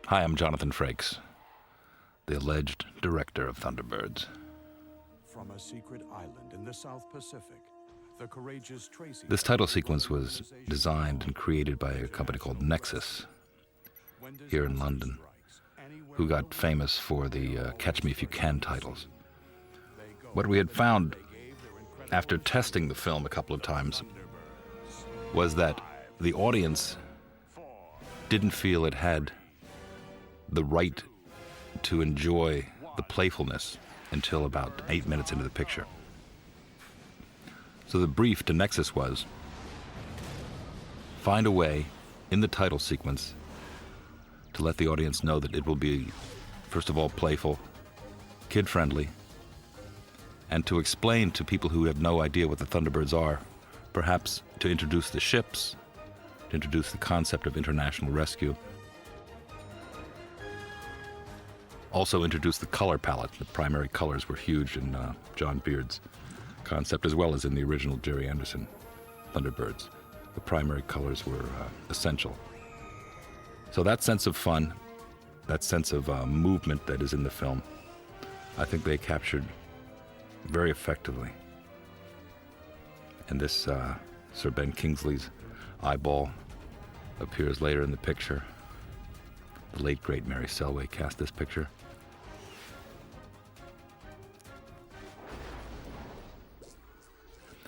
Hi, I'm Jonathan Frakes, the alleged director of Thunderbirds. From a secret island in the South Pacific, the courageous Tracy This title sequence was designed and created by a company called Nexus here in London, who got famous for the Catch Me If You Can titles. What we had found after testing the film a couple of times was that the audience didn't feel it had the right to enjoy the playfulness until about 8 minutes into the picture. So the brief to Nexus was, find a way in the title sequence to let the audience know that it will be, first of all, playful, kid-friendly, and to explain to people who have no idea what the Thunderbirds are, perhaps to introduce the ships, to introduce the concept of international rescue. Also introduce the color palette. The primary colors were huge in John Beard's concept, as well as in the original Jerry Anderson Thunderbirds. The primary colors were essential. So that sense of fun, that sense of movement that is in the film, I think they captured very effectively. And this Sir Ben Kingsley's eyeball appears later in the picture. The late, great Mary Selway cast this picture.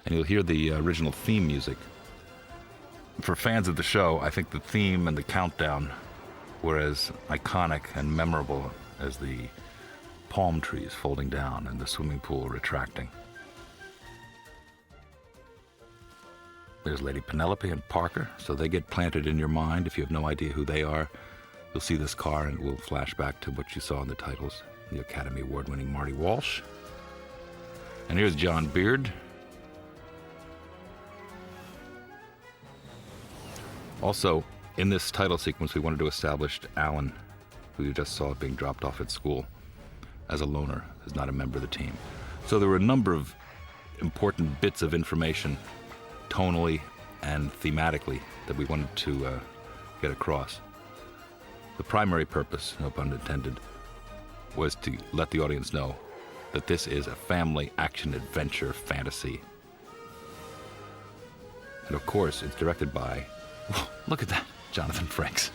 And you'll hear the original theme music. For fans of the show, I think the theme and the countdown were as iconic and memorable as the palm trees folding down and the swimming pool retracting. There's Lady Penelope and Parker, so they get planted in your mind. If you have no idea who they are, you'll see this car and it will flash back to what you saw in the titles. The Academy Award-winning Marty Walsh. And here's John Beard. Also, in this title sequence, we wanted to establish Alan, who you just saw being dropped off at school, as a loner, as not a member of the team. So there were a number of important bits of information, tonally and thematically, that we wanted to get across. The primary purpose, no pun intended, was to let the audience know that this is a family action-adventure fantasy. And of course, it's directed by, look at that, Jonathan Frakes.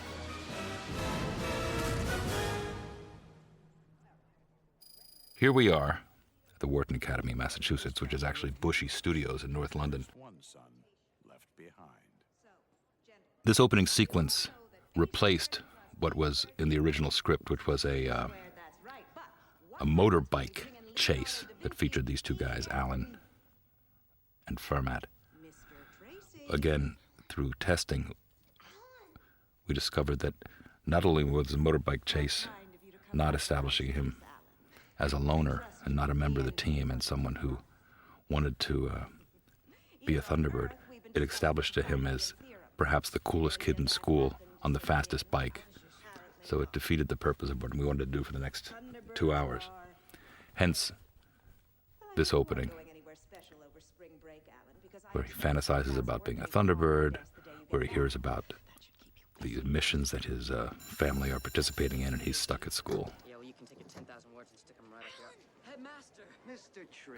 Here we are at the Wharton Academy, Massachusetts, which is actually Bushy Studios in North London. one son left behind. This opening sequence replaced what was in the original script, which was a motorbike chase that featured these two guys, Alan and Fermat. Again, through testing, we discovered that not only was the motorbike chase not establishing him as a loner and not a member of the team and someone who wanted to be a Thunderbird, it established to him as perhaps the coolest kid in school on the fastest bike. So it defeated the purpose of what we wanted to do for the next 2 hours. Hence, this opening, where he fantasizes about being a Thunderbird, where he hears about the missions that his family are participating in, and he's stuck at school.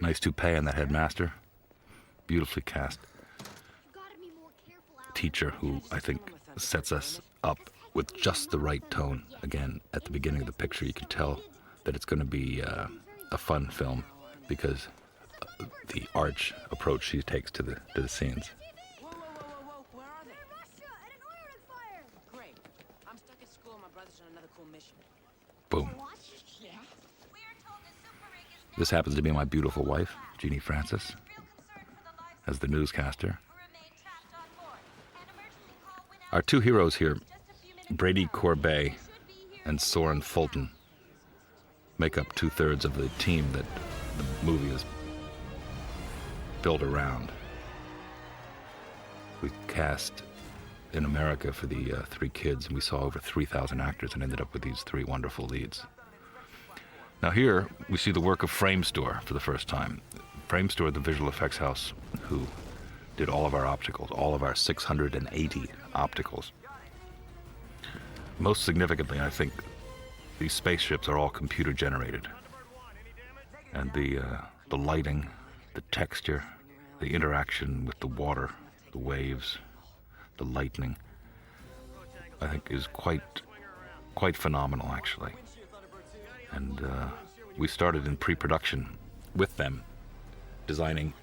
Nice toupee on that headmaster. Beautifully cast teacher who I think sets us up with just the right tone. Again, at the beginning of the picture, you can tell that it's going to be a fun film because the arch approach she takes to the scenes. Where are they? Russia, at an oil fire. Great. I'm stuck at school. My brother's on another cool mission. Boom. Yeah. This happens to be my beautiful wife, Jeannie Francis, as the newscaster. Our two heroes here, Brady Corbet and Soren Fulton, make up 2/3 of the team that the movie is built around. We cast in America for the 3 kids, and we saw over 3,000 actors and ended up with these 3 wonderful leads. Now here, we see the work of Framestore for the first time. Framestore, the visual effects house, who did all of our opticals, all of our 680 opticals. most significantly, I think these spaceships are all computer generated. And the lighting, the texture, the interaction with the water, the waves, the lightning, I think is quite phenomenal, actually. And we started in pre-production with them, designing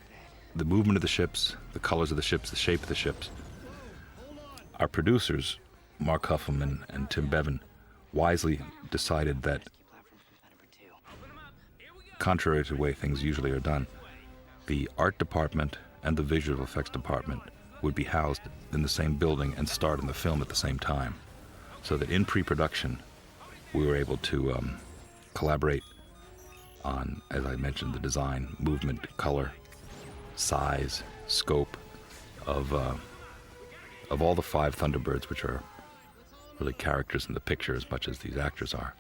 the movement of the ships, the colors of the ships, the shape of the ships. Our producers, Mark Huffam and Tim Bevan, wisely decided that, contrary to the way things usually are done, the art department and the visual effects department would be housed in the same building and start in the film at the same time. So that in pre-production, we were able to collaborate on, as I mentioned, the design, movement, color, size, scope of all the 5 Thunderbirds, which are really characters in the picture as much as these actors are.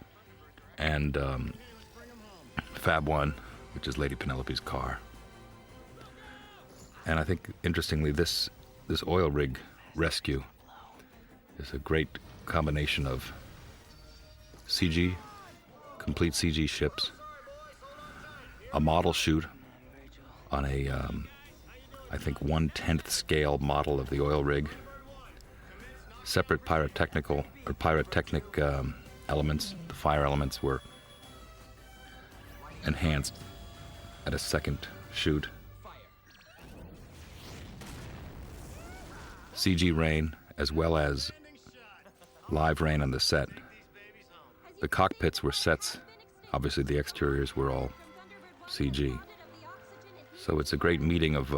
And Fab 1, which is Lady Penelope's car. And I think, interestingly, this oil rig rescue is a great combination of CG, complete CG ships, a model shoot on a, I think, 1/10th scale model of the oil rig, separate pyrotechnic elements. The fire elements were enhanced at a second shoot. CG rain, as well as live rain on the set. The cockpits were sets. Obviously, the exteriors were all CG. So it's a great meeting of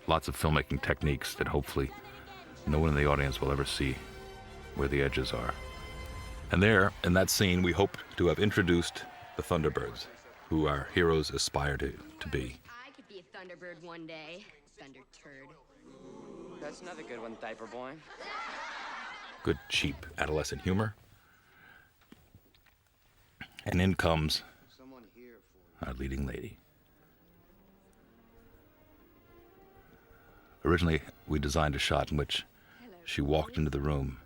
lots of filmmaking techniques that hopefully no one in the audience will ever see where the edges are. And there, in that scene, we hope to have introduced the Thunderbirds, who our heroes aspire to be. I could be a Thunderbird one day. Thunder turd. That's another good one, diaper boy. Good, cheap adolescent humor. And in comes our leading lady. Originally, we designed a shot in which she walked into the room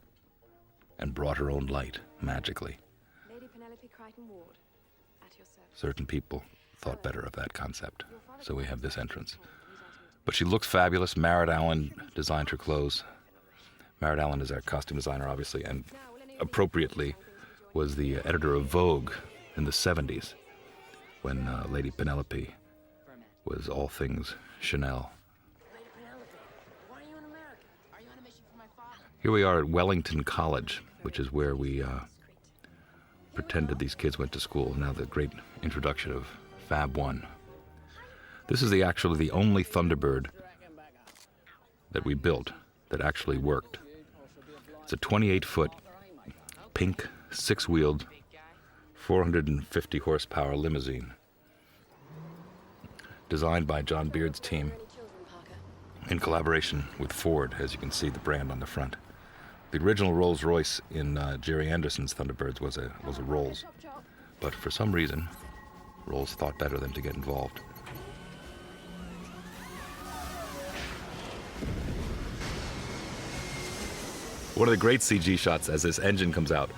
and brought her own light magically. Lady Penelope Crichton Ward, at your service. Certain people thought better of that concept, so we have this entrance. But she looks fabulous. Merritt Allen designed her clothes. Merritt Allen is our costume designer, obviously, and appropriately was the editor of Vogue in the 70s when Lady Penelope was all things Chanel. Lady Penelope, why are you in America? Are you on a mission for my father? Here we are at Wellington College, which is where we pretended these kids went to school. Now the great introduction of Fab 1. This is actually the only Thunderbird that we built that actually worked. It's a 28-foot, pink, 6-wheeled, 450 horsepower limousine designed by John Beard's team in collaboration with Ford, as you can see the brand on the front. The original Rolls-Royce in Jerry Anderson's Thunderbirds was a Rolls, but for some reason, Rolls thought better than to get involved. One of the great CG shots as this engine comes out.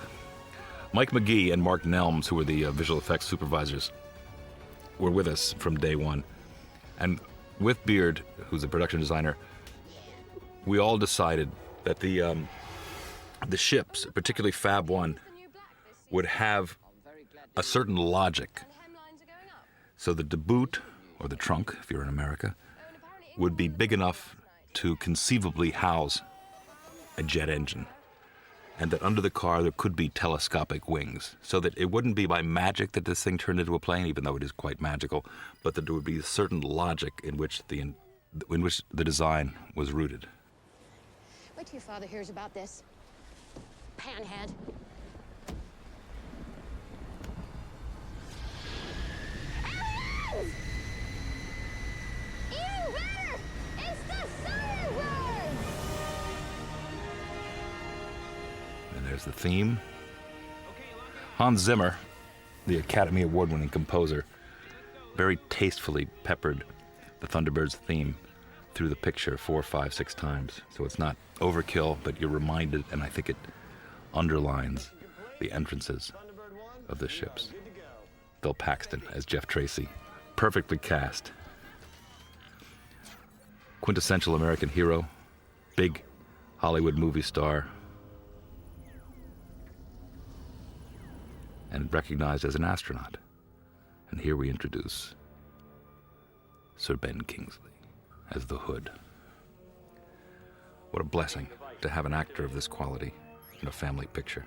Mike McGee and Mark Nelms, who were the visual effects supervisors, were with us from day one. And with Beard, who's the production designer, we all decided that the ships, particularly Fab 1, would have a certain logic. So the boot, or the trunk, if you're in America, would be big enough to conceivably house a jet engine, and that under the car there could be telescopic wings, so that it wouldn't be by magic that this thing turned into a plane, even though it is quite magical, but that there would be a certain logic in which the design was rooted. Wait till your father hears about this. Panhead. Aliens! Even better! It's the Thunderbird! And there's the theme. Hans Zimmer, the Academy Award-winning composer, very tastefully peppered the Thunderbirds theme through the picture 4, 5, 6 times. So it's not overkill, but you're reminded, and I think it underlines the entrances of the ships. Bill Paxton as Jeff Tracy, perfectly cast. Quintessential American hero, big Hollywood movie star, and recognized as an astronaut. And here we introduce Sir Ben Kingsley as the Hood. What a blessing to have an actor of this quality in a family picture.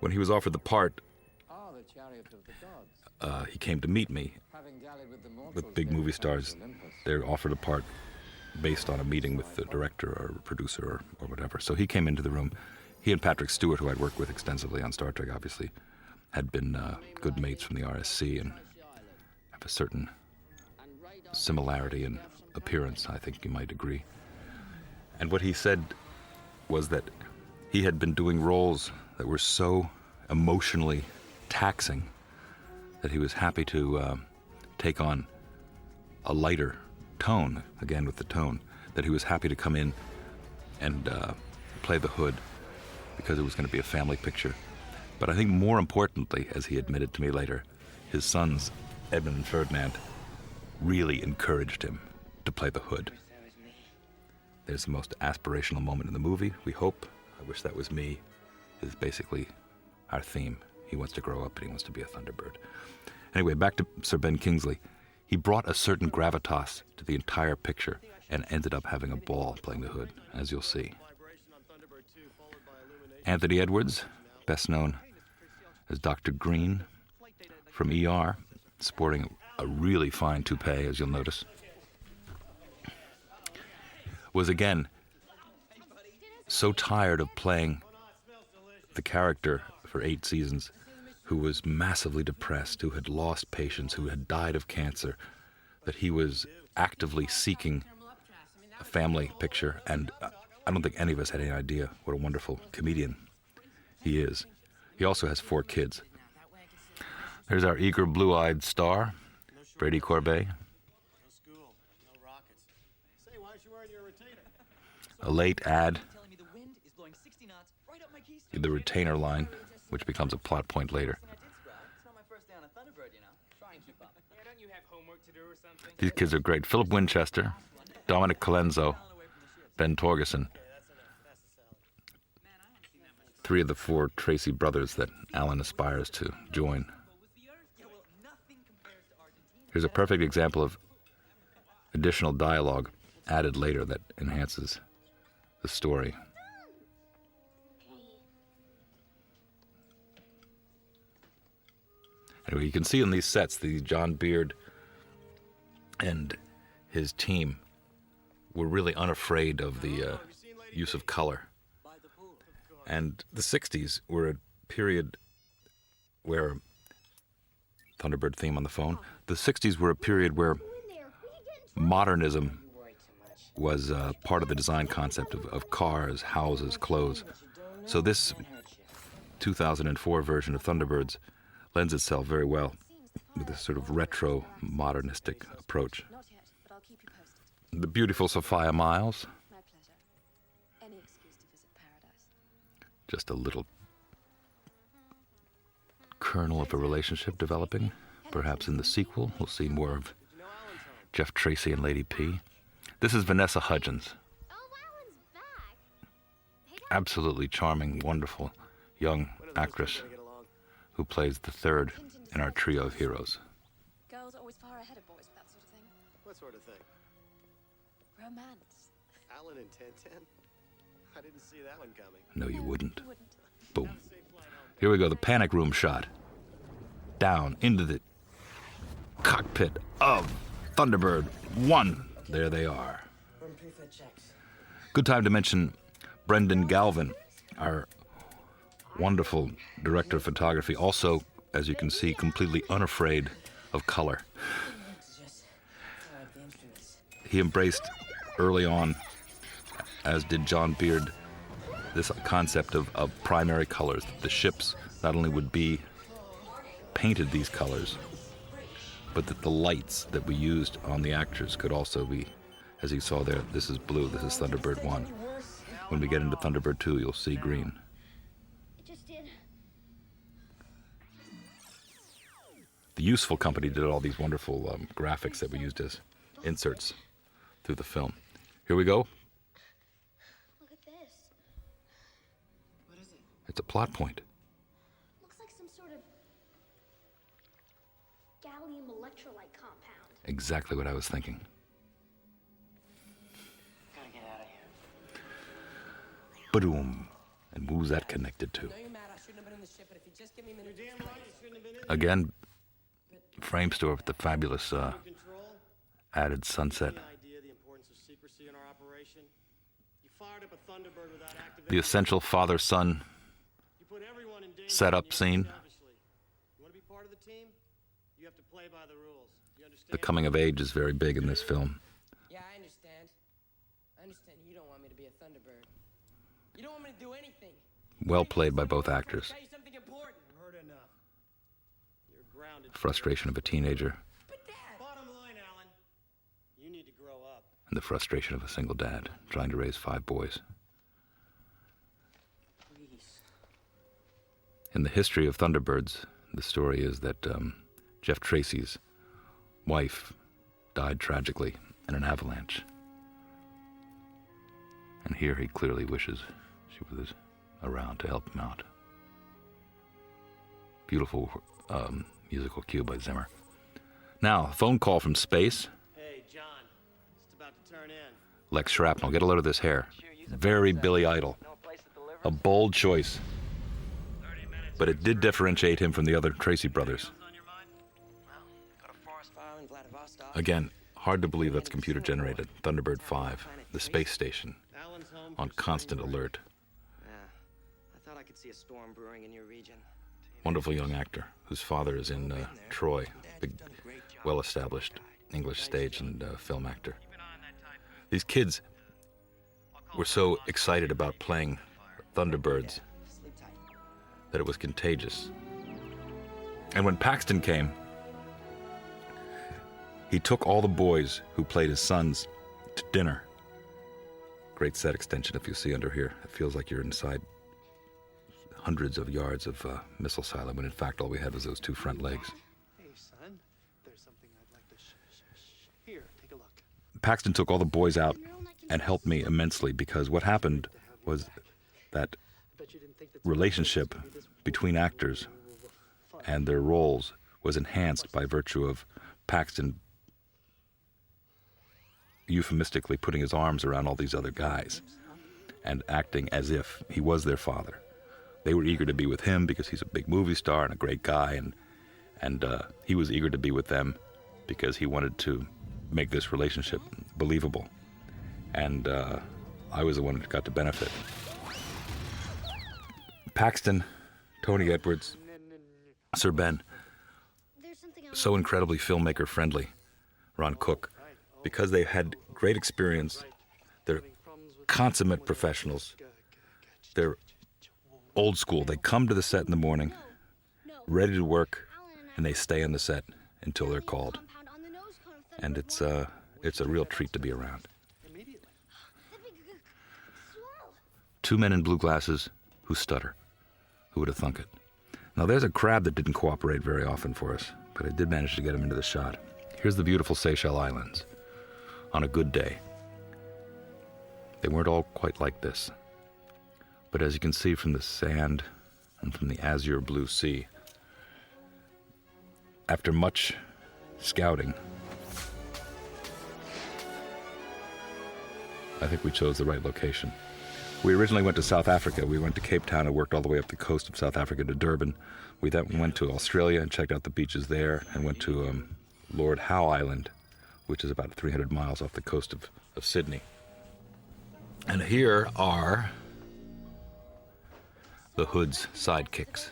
When he was offered the part, he came to meet me. With big movie stars, they're offered a part based on a meeting with the director or producer or whatever. So he came into the room. He and Patrick Stewart, who I'd worked with extensively on Star Trek, obviously, had been good mates from the RSC and have a certain similarity in appearance, I think you might agree. And what he said was that he had been doing roles that were so emotionally taxing that he was happy to take on a lighter tone, again with the tone, that he was happy to come in and play the Hood because it was going to be a family picture. But I think more importantly, as he admitted to me later, his sons, Edmund and Ferdinand, really encouraged him to play the Hood. There's the most aspirational moment in the movie, we hope. I wish that was me, is basically our theme. He wants to grow up and he wants to be a Thunderbird. Anyway, back to Sir Ben Kingsley. He brought a certain gravitas to the entire picture and ended up having a ball playing the Hood, as you'll see. Anthony Edwards, best known as Dr. Green from ER, sporting a really fine toupee, as you'll notice, was again so tired of playing the character for 8 seasons who was massively depressed, who had lost patients, who had died of cancer, that he was actively seeking a family picture. And I don't think any of us had any idea what a wonderful comedian he is. He also has 4 kids. There's our eager blue-eyed star, Brady Corbet. A late ad, the retainer line, which becomes a plot point later. These kids are great. Philip Winchester, Dominic Colenso, Ben Torgerson. 3 of the 4 Tracy brothers that Alan aspires to join. Here's a perfect example of additional dialogue added later that enhances the story. Anyway, you can see in these sets, John Beard and his team were really unafraid of the use of color. And the 60s were a period where, Thunderbird theme on the phone, the 60s were a period where modernism was part of the design concept of cars, houses, clothes. So this 2004 version of Thunderbirds lends itself very well with this sort of retro modernistic approach. Not yet, but I'll keep you posted. The beautiful Sophia Miles, My pleasure. Any excuse to visit paradise. just a little kernel of a relationship developing. Perhaps in the sequel, we'll see more of Jeff Tracy and Lady P. This is Vanessa Hudgens. Oh, Alan's back. Absolutely charming, wonderful young actress who plays the third in our trio of heroes. Girls are always far ahead of boys with that sort of thing. What sort of thing? Romance. Alan and 1010? I didn't see that one coming. No, you wouldn't. You wouldn't. Boom. Here we go, the panic room shot. Down into the cockpit of Thunderbird 1. There they are. Good time to mention Brendan Galvin, our wonderful director of photography, also, as you can see, completely unafraid of color. He embraced early on, as did John Beard, this concept of primary colors. The ships not only would be painted these colors, but that the lights that we used on the actors could also be, as you saw there, this is blue, this is Thunderbird 1. When we get into Thunderbird 2, you'll see green. The Useful Company did all these wonderful graphics that we used as inserts through the film. Here we go. Look at this. What is it? It's a plot point. Looks like some sort of gallium electrolyte compound. Exactly what I was thinking. Gotta get out of here. Ba-doom. And who's that connected to? I know you're mad. I shouldn't have been in the ship, but if you just give me a minute. You're damn right. You shouldn't have been in Again, frame store with the fabulous control. added sunset. Any idea the importance of secrecy in our operation? You fired up a Thunderbird without activating. The essential father-son You put everyone in danger. setup and you scene. selfishly. You want to be part of the team? You have to play by the rules. You understand? The coming of age is very big in this film. Yeah, I understand. I understand you don't want me to be a Thunderbird. You don't want me to do anything. Well played by both actors. Tell you something important. Heard enough. You're grounded. Frustration of a teenager But Dad. Bottom line, Alan. You need to grow up. and the frustration of a single dad trying to raise 5 boys. Please. In the history of Thunderbirds, the story is that Jeff Tracy's wife died tragically in an avalanche. And here he clearly wishes she was around to help him out. Beautiful musical cue by Zimmer. Now, a phone call from space. Hey, John. It's about to turn in. Lex Shrapnel, get a load of this hair. Very Billy Idol. A bold choice. 30 minutes. But it did differentiate him from the other Tracy brothers. On your mind? Well, got a forest fire in Vladivostok. Again, hard to believe that's computer generated. Thunderbird 5, the space station, Alan's home on for constant spring break. alert. Yeah. I thought I could see a storm brewing in your region. Wonderful young actor whose father is in Troy, big, well-established English stage and film actor. These kids were so excited about playing Thunderbirds Sleep tight. that it was contagious. And when Paxton came, he took all the boys who played his sons to dinner. Great set extension if you see under here. It feels like you're inside hundreds of yards of missile silo, when in fact all we had was those 2 front legs. Hey, son. There's something I'd like to Here, take a look. Paxton took all the boys out and helped me immensely, because what happened was that Bet you didn't think that relationship between actors and their roles was enhanced by virtue of Paxton euphemistically putting his arms around all these other guys and acting as if he was their father. They were eager to be with him because he's a big movie star and a great guy, and he was eager to be with them because he wanted to make this relationship believable. And I was the one that got to benefit. Paxton, Tony Edwards, Sir Ben, There's something else. so incredibly filmmaker friendly. Ron Cook, because they had great experience, they're consummate professionals, they're old school. They come to the set in the morning, ready to work, and they stay on the set until they're called. Compound on the nose cone of And Thunderbird. it's a real treat to be around. Immediately. That'd be swell. 2 men in blue glasses who stutter. Who would have thunk it? Now there's a crab that didn't cooperate very often for us, but I did manage to get him into the shot. Here's the beautiful Seychelles Islands on a good day. They weren't all quite like this, but as you can see from the sand and from the azure blue sea, after much scouting, I think we chose the right location. We originally went to South Africa. We went to Cape Town and worked all the way up the coast of South Africa to Durban. We then went to Australia and checked out the beaches there, and went to Lord Howe Island, which is about 300 miles off the coast of Sydney. And here are the Hood's sidekicks.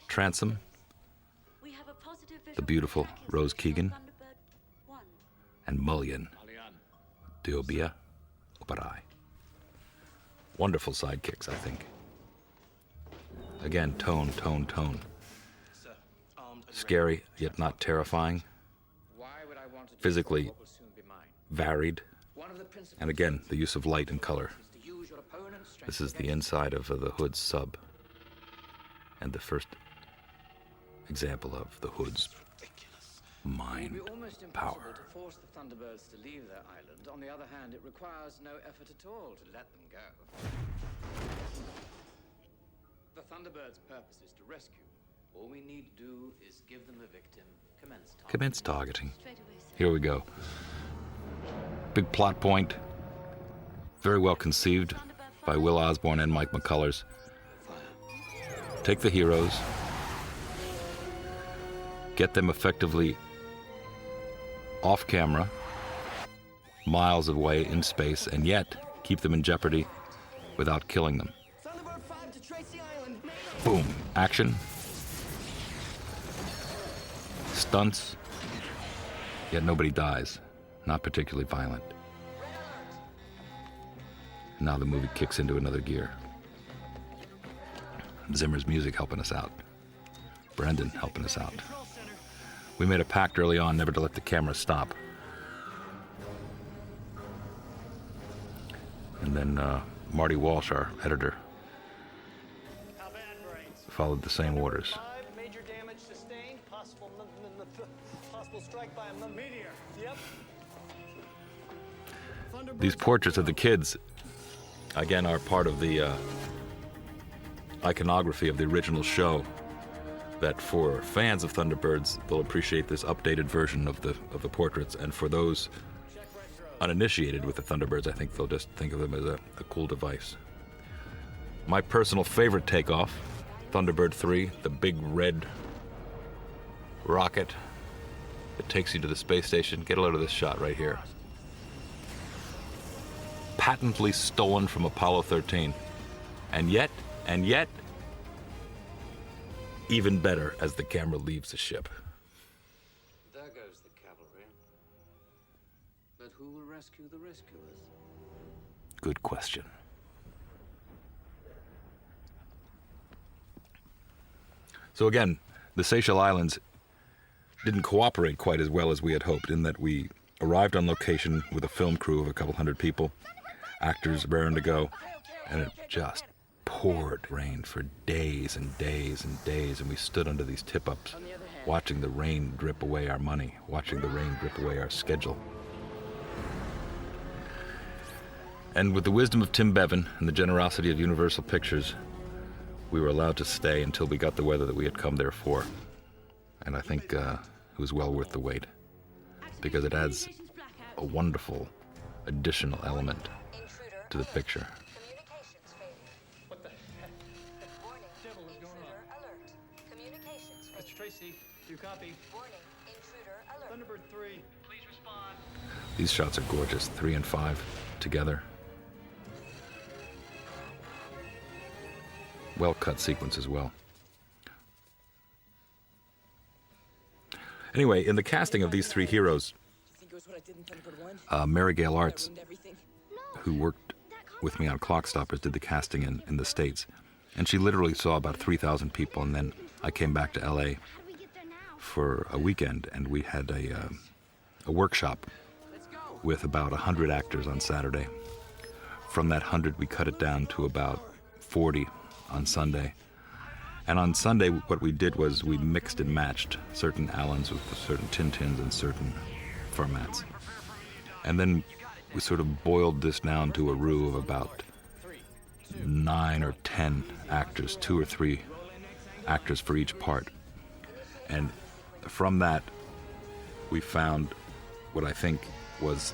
Transom, the beautiful Rose Keegan, and Mullion, Diobia Operai. Wonderful sidekicks, I think. Again, tone, tone, tone. Scary, yet not terrifying. Physically varied. And again, the use of light and color. This is the inside of the Hood's sub. And the first example of the Hood's mind It would be almost power. impossible to force the Thunderbirds to leave their island. On the other hand, it requires no effort at all to let them go. The Thunderbirds' purpose is to rescue. All we need to do is give them a victim. Commence targeting. Here we go. Big plot point. Very well conceived by Will Osborne and Mike McCullers. Take the heroes, get them effectively off camera, miles away in space, and yet keep them in jeopardy without killing them. Thunderbird 5 to Tracy Island. Boom. Action. Stunts. Yet nobody dies. Not particularly violent. Now the movie kicks into another gear. Zimmer's music helping us out. Brendan helping us out. We made a pact early on never to let the camera stop. And then Marty Walsh, our editor, How bad, Brains? followed the same orders. 5, major damage sustained. Possible strike by a meteor. Yep. These portraits of the kids, again, are part of the iconography of the original show. That for fans of Thunderbirds, they'll appreciate this updated version of the portraits, and for those uninitiated with the Thunderbirds, I think they'll just think of them as a cool device. My personal favorite takeoff, Thunderbird 3, the big red rocket that takes you to the space station. Get a load of this shot right here. Patently stolen from Apollo 13. And yet, even better as the camera leaves the ship. There goes the cavalry. But who will rescue the rescuers? Good question. So again, the Seychelles Islands didn't cooperate quite as well as we had hoped, in that we arrived on location with a film crew of a couple hundred people, actors raring to go, and it just poured rain for days and days and days, and we stood under these tip-ups, watching the rain drip away our money, watching the rain drip away our schedule. And with the wisdom of Tim Bevan and the generosity of Universal Pictures, we were allowed to stay until we got the weather that we had come there for. And I think it was well worth the wait, because it adds a wonderful additional element to the picture. What the heck? Warning. Devil is going Intruder on. alert. Communications Mr. Tracy, do you copy? Warning. Intruder alert. Thunderbird 3, please respond. These shots are gorgeous, 3 and 5 together. Well cut sequence as well. Anyway, in the casting of these 3 heroes, Mary Gale Arts, who worked with me on Clock Stoppers, did the casting in the States. And she literally saw about 3,000 people, and then I came back to LA for a weekend, and we had a workshop with about 100 actors on Saturday. From that 100, we cut it down to about 40 on Sunday. And on Sunday, what we did was we mixed and matched certain Allens with certain Tintins and certain formats. And then we sort of boiled this down to a roux of about 9 or 10 actors, 2 or 3 actors for each part. And from that, we found what I think was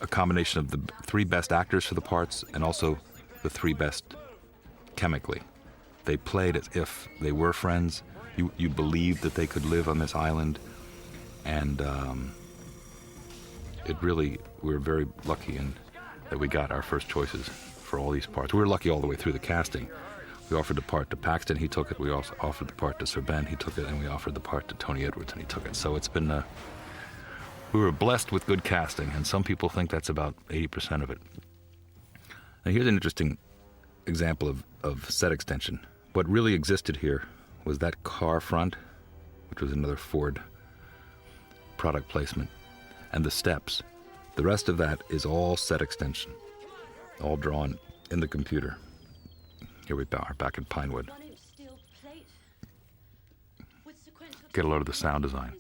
a combination of the 3 best actors for the parts and also the 3 best chemically. They played as if they were friends. You believed that they could live on this island, and it really, we were very lucky in that we got our first choices for all these parts. We were lucky all the way through the casting. We offered the part to Paxton, he took it. We also offered the part to Sir Ben, he took it, and we offered the part to Tony Edwards, and he took it. So it's been we were blessed with good casting, and some people think that's about 80% of it. Now here's an interesting example of set extension. What really existed here was that car front, which was another Ford product placement, and the steps. The rest of that is all set extension, all drawn in the computer. Here we are back in Pinewood. 1-inch steel plate with Get a load of the sound design.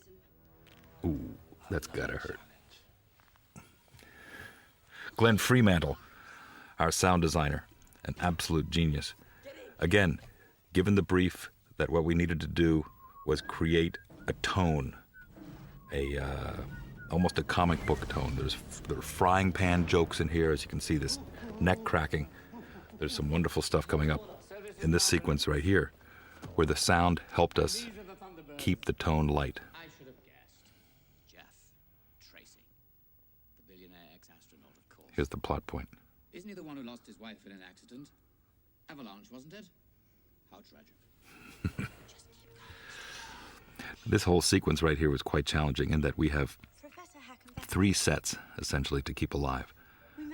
Ooh, that's gotta hurt. Glenn Fremantle, our sound designer, an absolute genius. Again, given the brief that what we needed to do was create a tone, almost a comic book tone. There are frying pan jokes in here, as you can see, this neck cracking. There's some wonderful stuff coming up in this sequence right here, where the sound helped us keep the tone light. I should have guessed. Jeff Tracy, the billionaire ex-astronaut, of course. Here's the plot point. Isn't he the one who lost his wife in an accident? Avalanche, wasn't it? How tragic. This whole sequence right here was quite challenging in that we have 3 sets, essentially, to keep alive.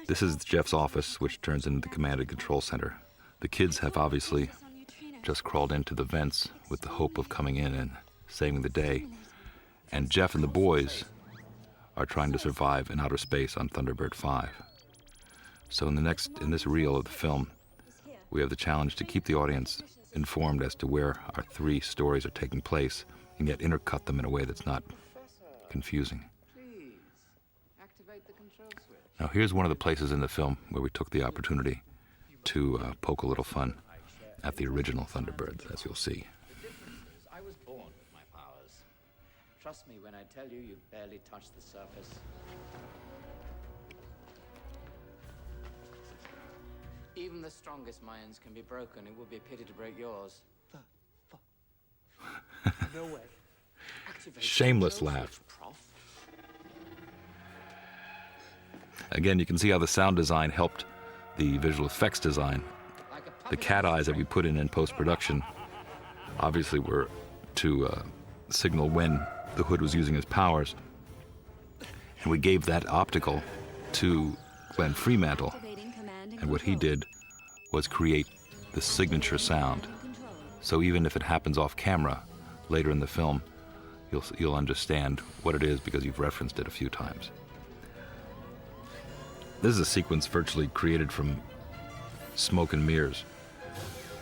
This is Jeff's office, which turns into the command and control center. The kids have obviously just crawled into the vents with the hope of coming in and saving the day. And Jeff and the boys are trying to survive in outer space on Thunderbird 5. So in this reel of the film, we have the challenge to keep the audience informed as to where our 3 stories are taking place, and yet intercut them in a way that's not confusing. Now here's one of the places in the film where we took the opportunity to poke a little fun at the original Thunderbirds, as you'll see. I was born with my powers. Trust me when I tell you, you barely touched the surface. Even the strongest minds can be broken. It would be a pity to break yours. No way. Shameless laugh. Again, you can see how the sound design helped the visual effects design. The cat eyes that we put in post-production obviously were to signal when the Hood was using his powers. And we gave that optical to Glenn Fremantle. And what he did was create the signature sound. So even if it happens off camera later in the film, you'll understand what it is because you've referenced it a few times. This is a sequence virtually created from smoke and mirrors.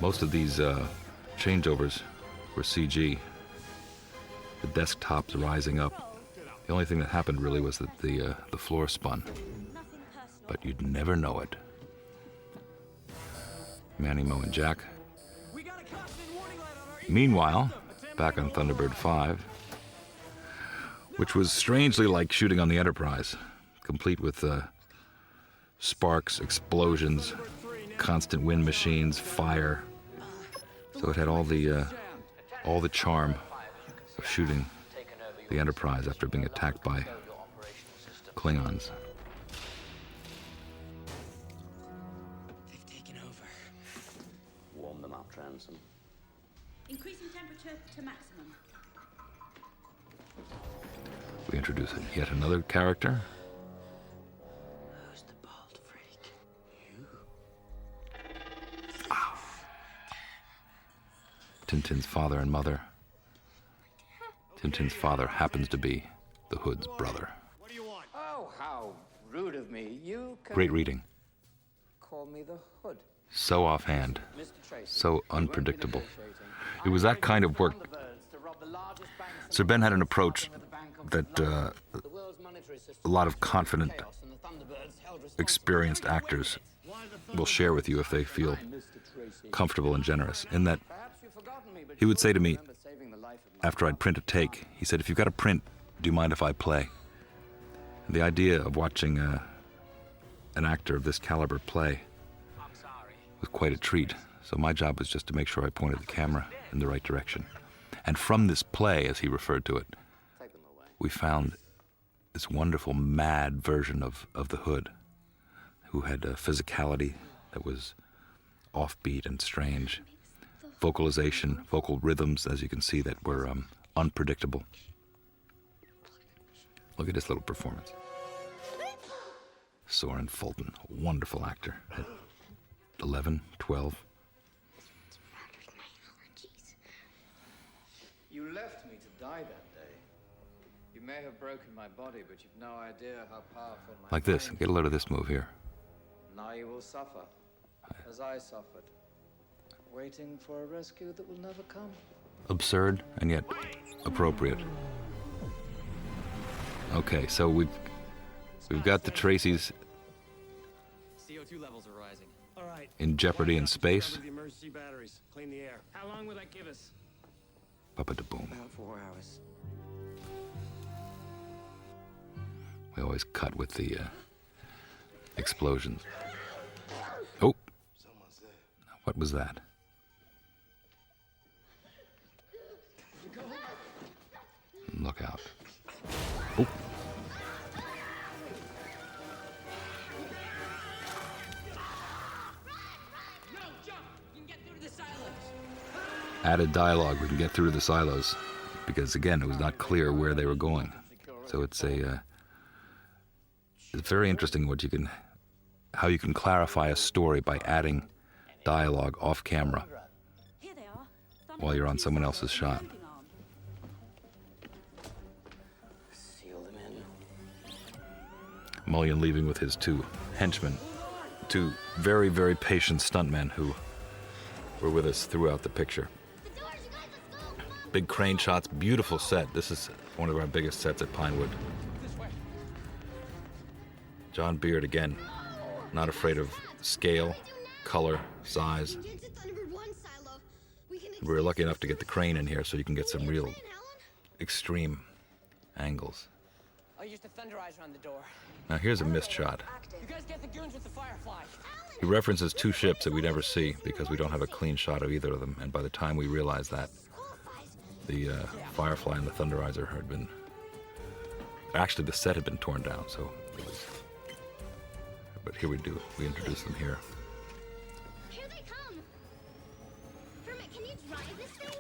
Most of these changeovers were CG. The desktops rising up. The only thing that happened really was that the floor spun. But you'd never know it. Manny, Mo, and Jack. Meanwhile, back on Thunderbird 5, which was strangely like shooting on the Enterprise, complete with sparks, explosions, constant wind machines, fire. So it had all the charm of shooting the Enterprise after being attacked by Klingons. They've taken over. Warm them up, Ransom. Increasing temperature to maximum. We introduce yet another character. Who's the bald freak? Tintin's father and mother. Tintin's father happens to be the Hood's brother. Oh, how rude of me. You can Great reading. call me the Hood. So offhand. Mr. Tracy, So unpredictable. It was that kind of work. Sir Ben had an approach that a lot of confident, experienced actors will share with you if they feel comfortable and generous. In that, he would say to me, after I'd print a take, he said, "If you've got a print, do you mind if I play?" And the idea of watching an actor of this caliber play was quite a treat. So my job was just to make sure I pointed the camera in the right direction. And from this play, as he referred to it, we found this wonderful, mad version of the Hood, who had a physicality that was offbeat and strange. Vocalization, vocal rhythms, as you can see, that were unpredictable. Look at this little performance. Soren Fulton, a wonderful actor. At 11, 12. You left me to die that day. You may have broken my body, but you've no idea how powerful my Like this. mind Get a load of this move here. Now you will suffer, as I suffered, waiting for a rescue that will never come. absurd and yet appropriate. Okay, so we've got the Tracys CO2 levels are rising. All right. in jeopardy in space. The emergency batteries. Clean the air. How long will that give us? Ba-ba-da-boom. About 4 hours. We always cut with the explosions. Oh! What was that? Look out. Oh! Added dialogue, we can get through to the silos. Because again, it was not clear where they were going. So it's very interesting how you can clarify a story by adding dialogue off camera while you're on someone else's shot. Seal them in. Mullion leaving with his two henchmen, two very, very patient stuntmen who were with us throughout the picture. Big crane shots, beautiful set. This is one of our biggest sets at Pinewood. John Beard, again, not afraid of scale, color, size. We were lucky enough to get the crane in here so you can get some real extreme angles. I'll use the Thunderizer on the door. Now here's a missed shot. You guys get the goons with the Firefly. He references two ships that we never see because we don't have a clean shot of either of them, and by the time we realize that, the Firefly and the Thunderizer had been... Actually, the set had been torn down, so it was... But here we introduce them here. Here they come. Kermit, can you drive this thing?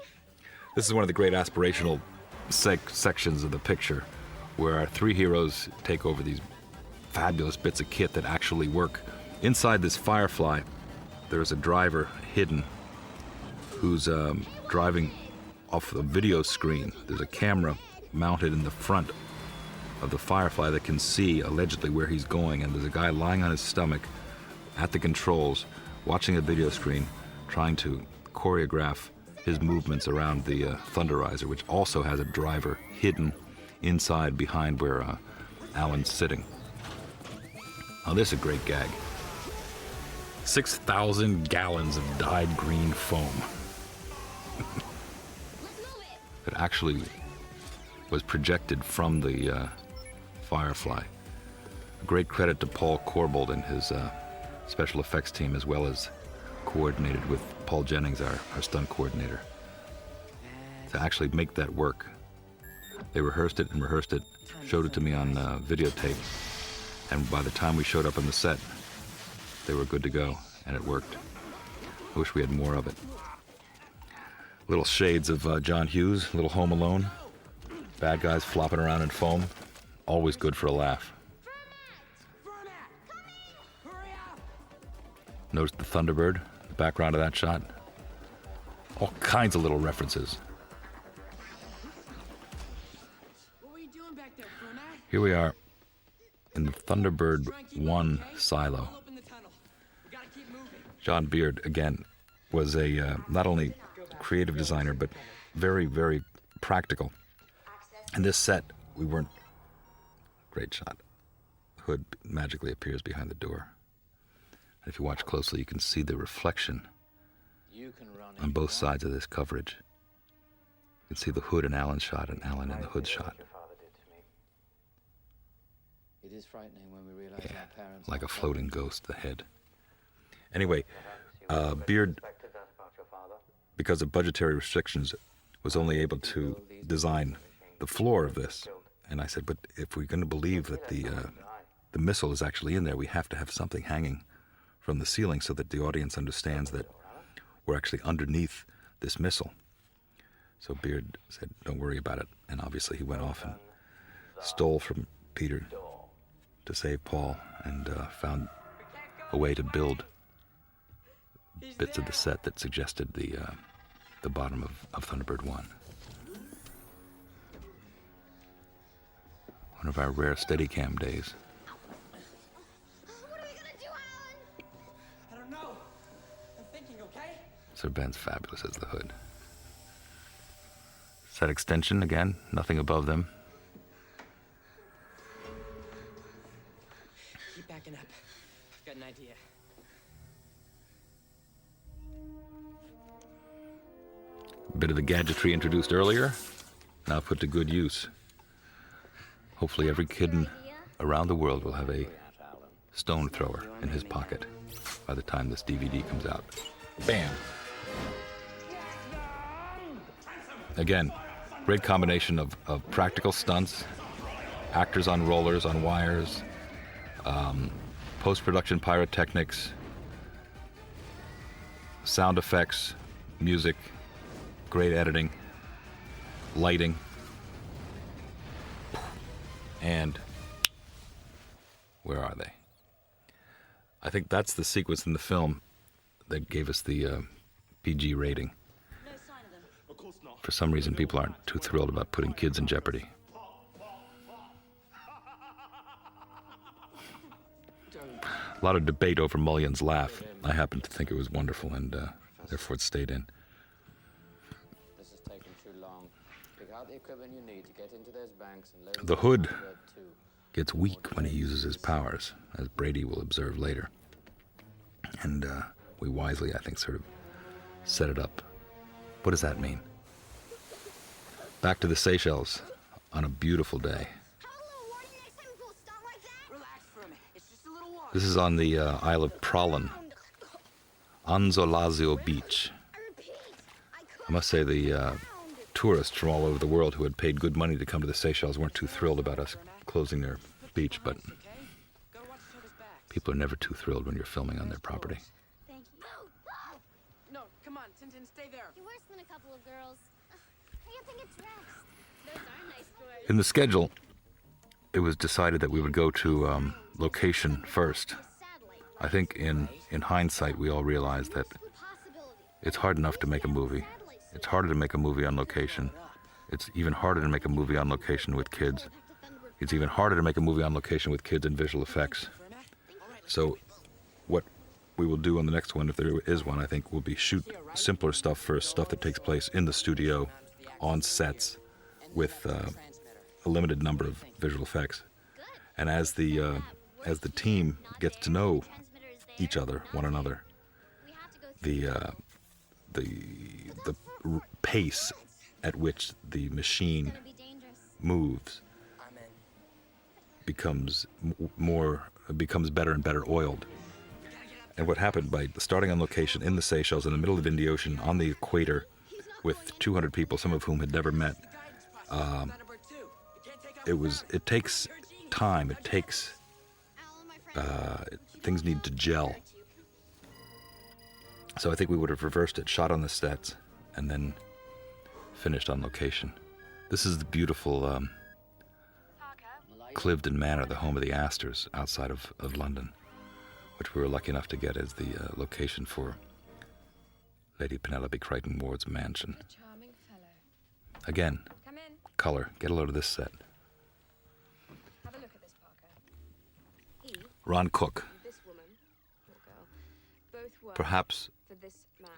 This is one of the great aspirational sections of the picture, where our three heroes take over these fabulous bits of kit that actually work. Inside this Firefly, there's a driver hidden who's driving off the video screen. There's a camera mounted in the front of the Firefly that can see allegedly where he's going, and there's a guy lying on his stomach at the controls watching a video screen trying to choreograph his movements around the Thunderizer, which also has a driver hidden inside behind where Alan's sitting. Now this is a great gag. 6,000 gallons of dyed green foam. It actually was projected from the Firefly. A great credit to Paul Corbold and his special effects team, as well as coordinated with Paul Jennings, our stunt coordinator, to actually make that work. They rehearsed it, showed it to me on videotape, and by the time we showed up on the set, they were good to go, and it worked. I wish we had more of it. Little shades of John Hughes, little Home Alone. Bad guys flopping around in foam. Always good for a laugh. Notice the Thunderbird, the background of that shot. All kinds of little references. Here we are in the Thunderbird 1 silo. John Beard, again, was a not only creative designer, but very, very practical. In this set, we weren't... Great shot. Hood magically appears behind the door. And if you watch closely, you can see the reflection on both sides of this coverage. You can see the Hood in Alan's shot and Alan in the Hood shot. It is frightening when we realize our parents... Like a floating ghost, the head. Anyway, Beard, because of budgetary restrictions, was only able to design the floor of this. And I said, but if we're going to believe that the missile is actually in there, we have to have something hanging from the ceiling so that the audience understands that we're actually underneath this missile. So Beard said, don't worry about it. And obviously he went off and stole from Peter to save Paul and found a way to build bits of the set that suggested the bottom of Thunderbird 1. One of our rare Steadicam days. What are we gonna do, Alan? I don't know. I'm thinking, okay? Sir Ben's fabulous as the Hood. Set extension, again, nothing above them. Keep backing up. I've got an idea. A bit of the gadgetry introduced earlier, now put to good use. Hopefully every kid around the world will have a stone thrower in his pocket by the time this DVD comes out. Bam! Again, great combination of practical stunts, actors on rollers, on wires, post-production pyrotechnics, sound effects, music, great editing, lighting, and where are they? I think that's the sequence in the film that gave us the PG rating. For some reason, people aren't too thrilled about putting kids in jeopardy. A lot of debate over Mulligan's laugh. I happen to think it was wonderful, and therefore it stayed in. This has taken too long. Pick out the equipment you need to get into those banks and load The Hood gets weak when he uses his powers, as Brady will observe later. And we wisely, I think, sort of set it up. What does that mean? Back to the Seychelles on a beautiful day. This is on the Isle of Pralin, Anzolazio Beach. I must say the tourists from all over the world who had paid good money to come to the Seychelles weren't too thrilled about us closing their beach, but people are never too thrilled when you're filming on their property. Thank you. No, come on, Tintin, stay there. You're worse than a couple of girls. How do you think it's dressed? Those are nice girls. In the schedule, it was decided that we would go to location first. I think in hindsight, we all realized that it's hard enough to make a movie. It's harder to make a movie on location. It's even harder to make a movie on location with kids. It's even harder to make a movie on location with kids and visual effects. So what we will do on the next one, if there is one, I think, will be shoot simpler stuff first, stuff that takes place in the studio, on sets, with a limited number of visual effects. And as the team gets to know each other, one another, the pace at which the machine moves becomes better and better oiled. And what happened by starting on location in the Seychelles in the middle of the Indian Ocean on the equator with 200 people, some of whom had never met, it takes time. It takes things need to gel. So I think we would have reversed it, shot on the sets, and then finished on location. This is the beautiful Cliveden Manor, the home of the Astors, outside of London, which we were lucky enough to get as the location for Lady Penelope Crichton Ward's mansion. Again, color. Get a load of this set. Have a look at this, Parker. Ron Cook, This woman, or girl, both work perhaps for this man,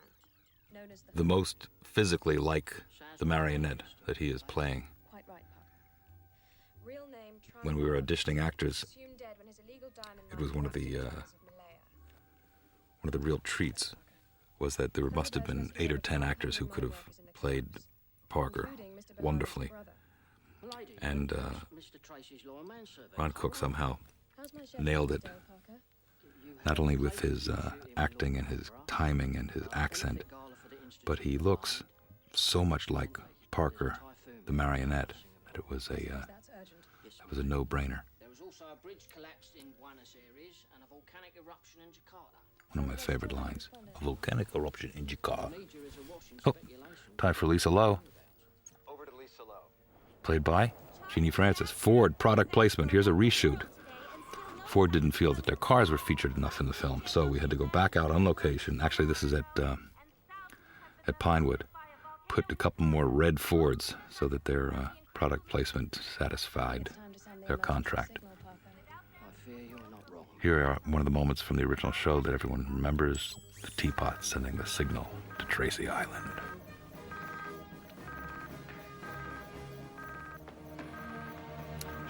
known as the most physically like the marionette that he is playing. Quite right, Parker. Real name, When we were auditioning actors, assumed dead when his illegal diamond it was one of the Malaya. real treats was that there must have been 8 or 10 actors who could have played Parker wonderfully. And Ron Cook somehow nailed it, not only with his acting and his timing and his accent, but he looks so much like Parker, the marionette, that it was a no-brainer. There was also a bridge collapsed in Buenos Aires and a volcanic eruption in Jakarta. One of my favorite lines. A volcanic eruption in Jakarta. Media is awash in Oh, speculation. time for Lisa Lowe. Over to Lisa Lowe. Played by Jeannie Francis. Ford product placement. Here's a reshoot. Ford didn't feel that their cars were featured enough in the film, so we had to go back out on location. Actually, this is at Pinewood. Put a couple more red Fords so that their product placement satisfied their contract. I fear you're not wrong. Here are one of the moments from the original show that everyone remembers: the teapot sending the signal to Tracy Island.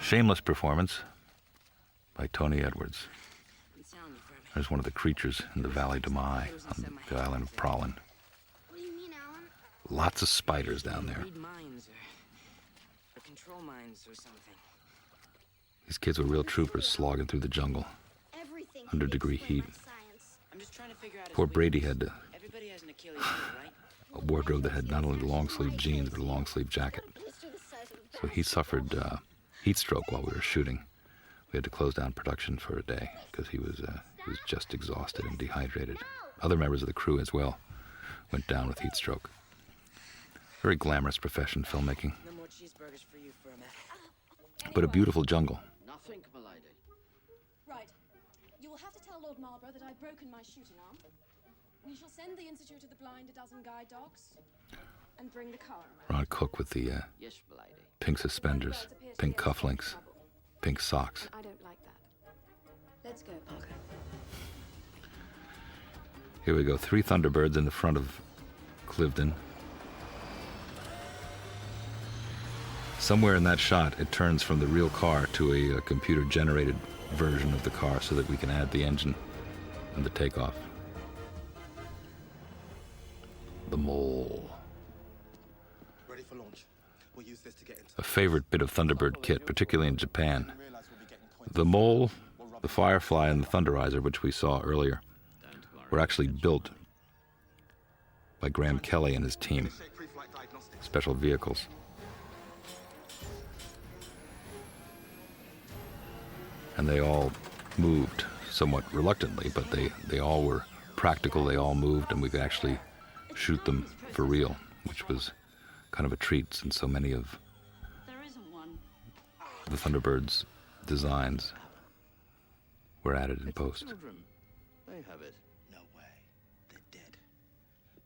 Shameless performance by Tony Edwards. There's one of the creatures in the Valley de Mai on the island of Prolin. What do you mean, Alan? Lots of spiders down there. Read minds or control minds or something. These kids were real troopers slogging through the jungle, Everything 100-degree heat. I'm just trying to figure out. Poor Brady had Everybody has an Achilles heel, right? a wardrobe that had not only long-sleeve jeans, but a long-sleeve jacket. So he suffered heat stroke while we were shooting. We had to close down production for a day because he was just exhausted and dehydrated. Other members of the crew as well went down with heat stroke. Very glamorous profession, filmmaking. No more cheeseburgers for you, Furman. But a beautiful jungle. Nothing, milady. Right. You will have to tell Lord Marlborough that I've broken my shooting arm. We shall send the Institute of the Blind a dozen guide dogs and bring the car around. Ron Cook with the Yes, milady. pink suspenders, pink cufflinks, pink socks. I don't like that. Let's go, Parker. Here we go, 3 Thunderbirds in the front of Cliveden. Somewhere in that shot, it turns from the real car to a computer-generated version of the car so that we can add the engine and the takeoff. The mole. Ready for launch. We'll use this to get into A favorite bit of Thunderbird kit, particularly in Japan. The mole, the Firefly, and the Thunderizer, which we saw earlier, were actually built by Graham Kelly and his team. Special vehicles. And they all moved somewhat reluctantly, but they all were practical, they all moved, and we could actually shoot them for real, which was kind of a treat since so many of the Thunderbirds' designs were added in post. They have it. No way. They're dead.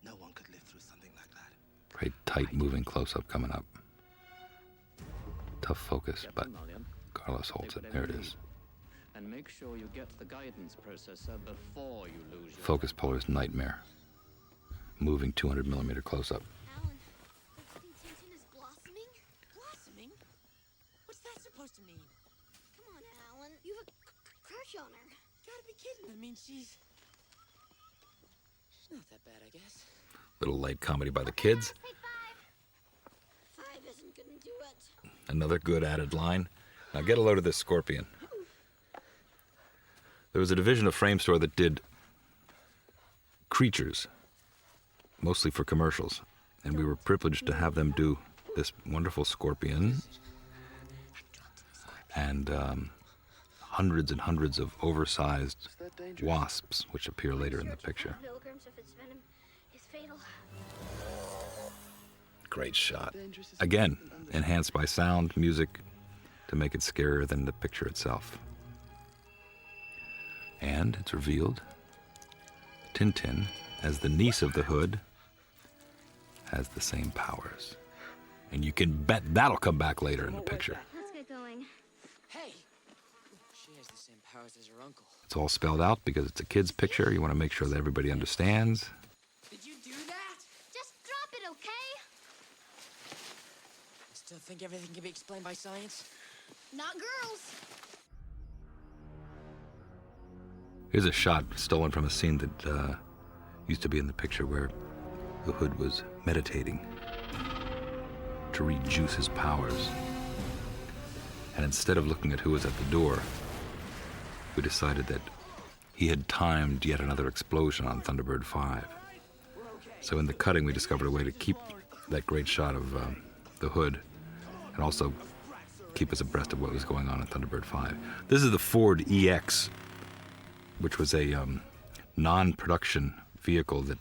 No one could live through something like that. Great tight moving close-up coming up. Tough focus, but Carlos holds it. There it is. And make sure you get the guidance processor before you lose your Focus puller's nightmare. Moving 200mm close-up. Alan, the Tintin is blossoming? Blossoming? What's that supposed to mean? Come on, Alan. You have a crush on her. Gotta be kidding. I mean, she's not that bad, I guess. Little light comedy by the kids. Say 5. 5 isn't gonna do it. Another good added line. Now get a load of this scorpion. There was a division of Frame Store that did creatures, mostly for commercials, and we were privileged to have them do this wonderful scorpion and hundreds and hundreds of oversized wasps, which appear later in the picture. Milligrams of its venom is fatal. Great shot. Again, enhanced by sound, music, to make it scarier than the picture itself. And it's revealed Tintin, as the niece of the Hood, has the same powers. And you can bet that'll come back later in the picture. Let's get going. Hey! She has the same powers as her uncle. It's all spelled out because it's a kid's picture. You want to make sure that everybody understands. Did you do that? Just drop it, okay? I still think everything can be explained by science? Not girls. Here's a shot stolen from a scene that used to be in the picture where the Hood was meditating to rejuice his powers. And instead of looking at who was at the door, we decided that he had timed yet another explosion on Thunderbird 5. So in the cutting, we discovered a way to keep that great shot of the Hood and also keep us abreast of what was going on in Thunderbird 5. This is the Ford EX, which was a non-production vehicle that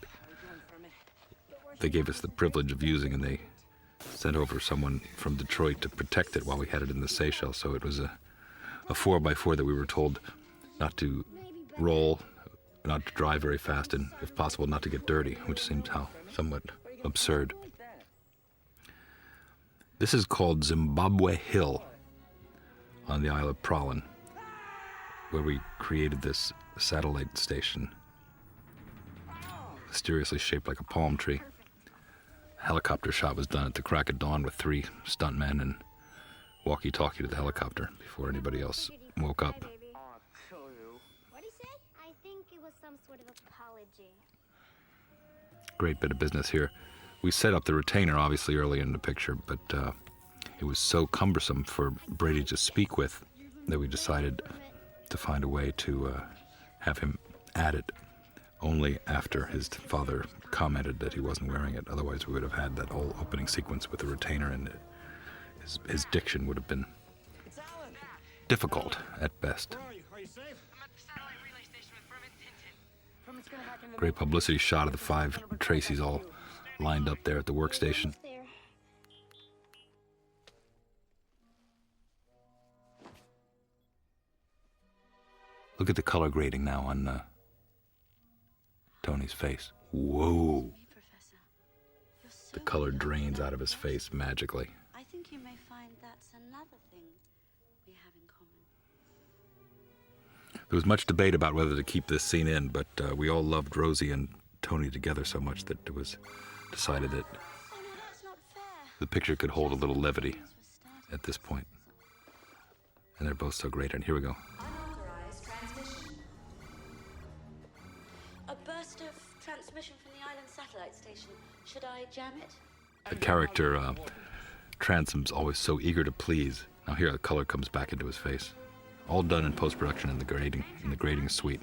they gave us the privilege of using, and they sent over someone from Detroit to protect it while we had it in the Seychelles. So it was a 4x4 that we were told not to roll, not to drive very fast, and if possible not to get dirty, which seems somewhat absurd. This is called Zimbabwe Hill on the Isle of Prolin, where we created this satellite station, mysteriously shaped like a palm tree. A helicopter shot was done at the crack of dawn with 3 stuntmen, and walkie-talkie to the helicopter before anybody else woke up. What'd he say? I think it was some sort of apology. Great bit of business here. We set up the retainer, obviously, earlier in the picture, but it was so cumbersome for Brady to speak with that we decided to find a way to have him add it only after his father commented that he wasn't wearing it. Otherwise, we would have had that whole opening sequence with the retainer, and his diction would have been difficult at best. Great publicity shot of the 5 Tracys all lined up there at the workstation. Look at the color grading now on Tony's face. Whoa! The color drains out of his face magically. I think you may find that's another thing we have in common. There was much debate about whether to keep this scene in, but we all loved Rosie and Tony together so much that it was decided that the picture could hold a little levity at this point. And they're both so great. And here we go. Unauthorized transmission. A burst of transmission from the island satellite station. Should I jam it? The character, Transom's always so eager to please. Now here the color comes back into his face. All done in post-production in the grading suite.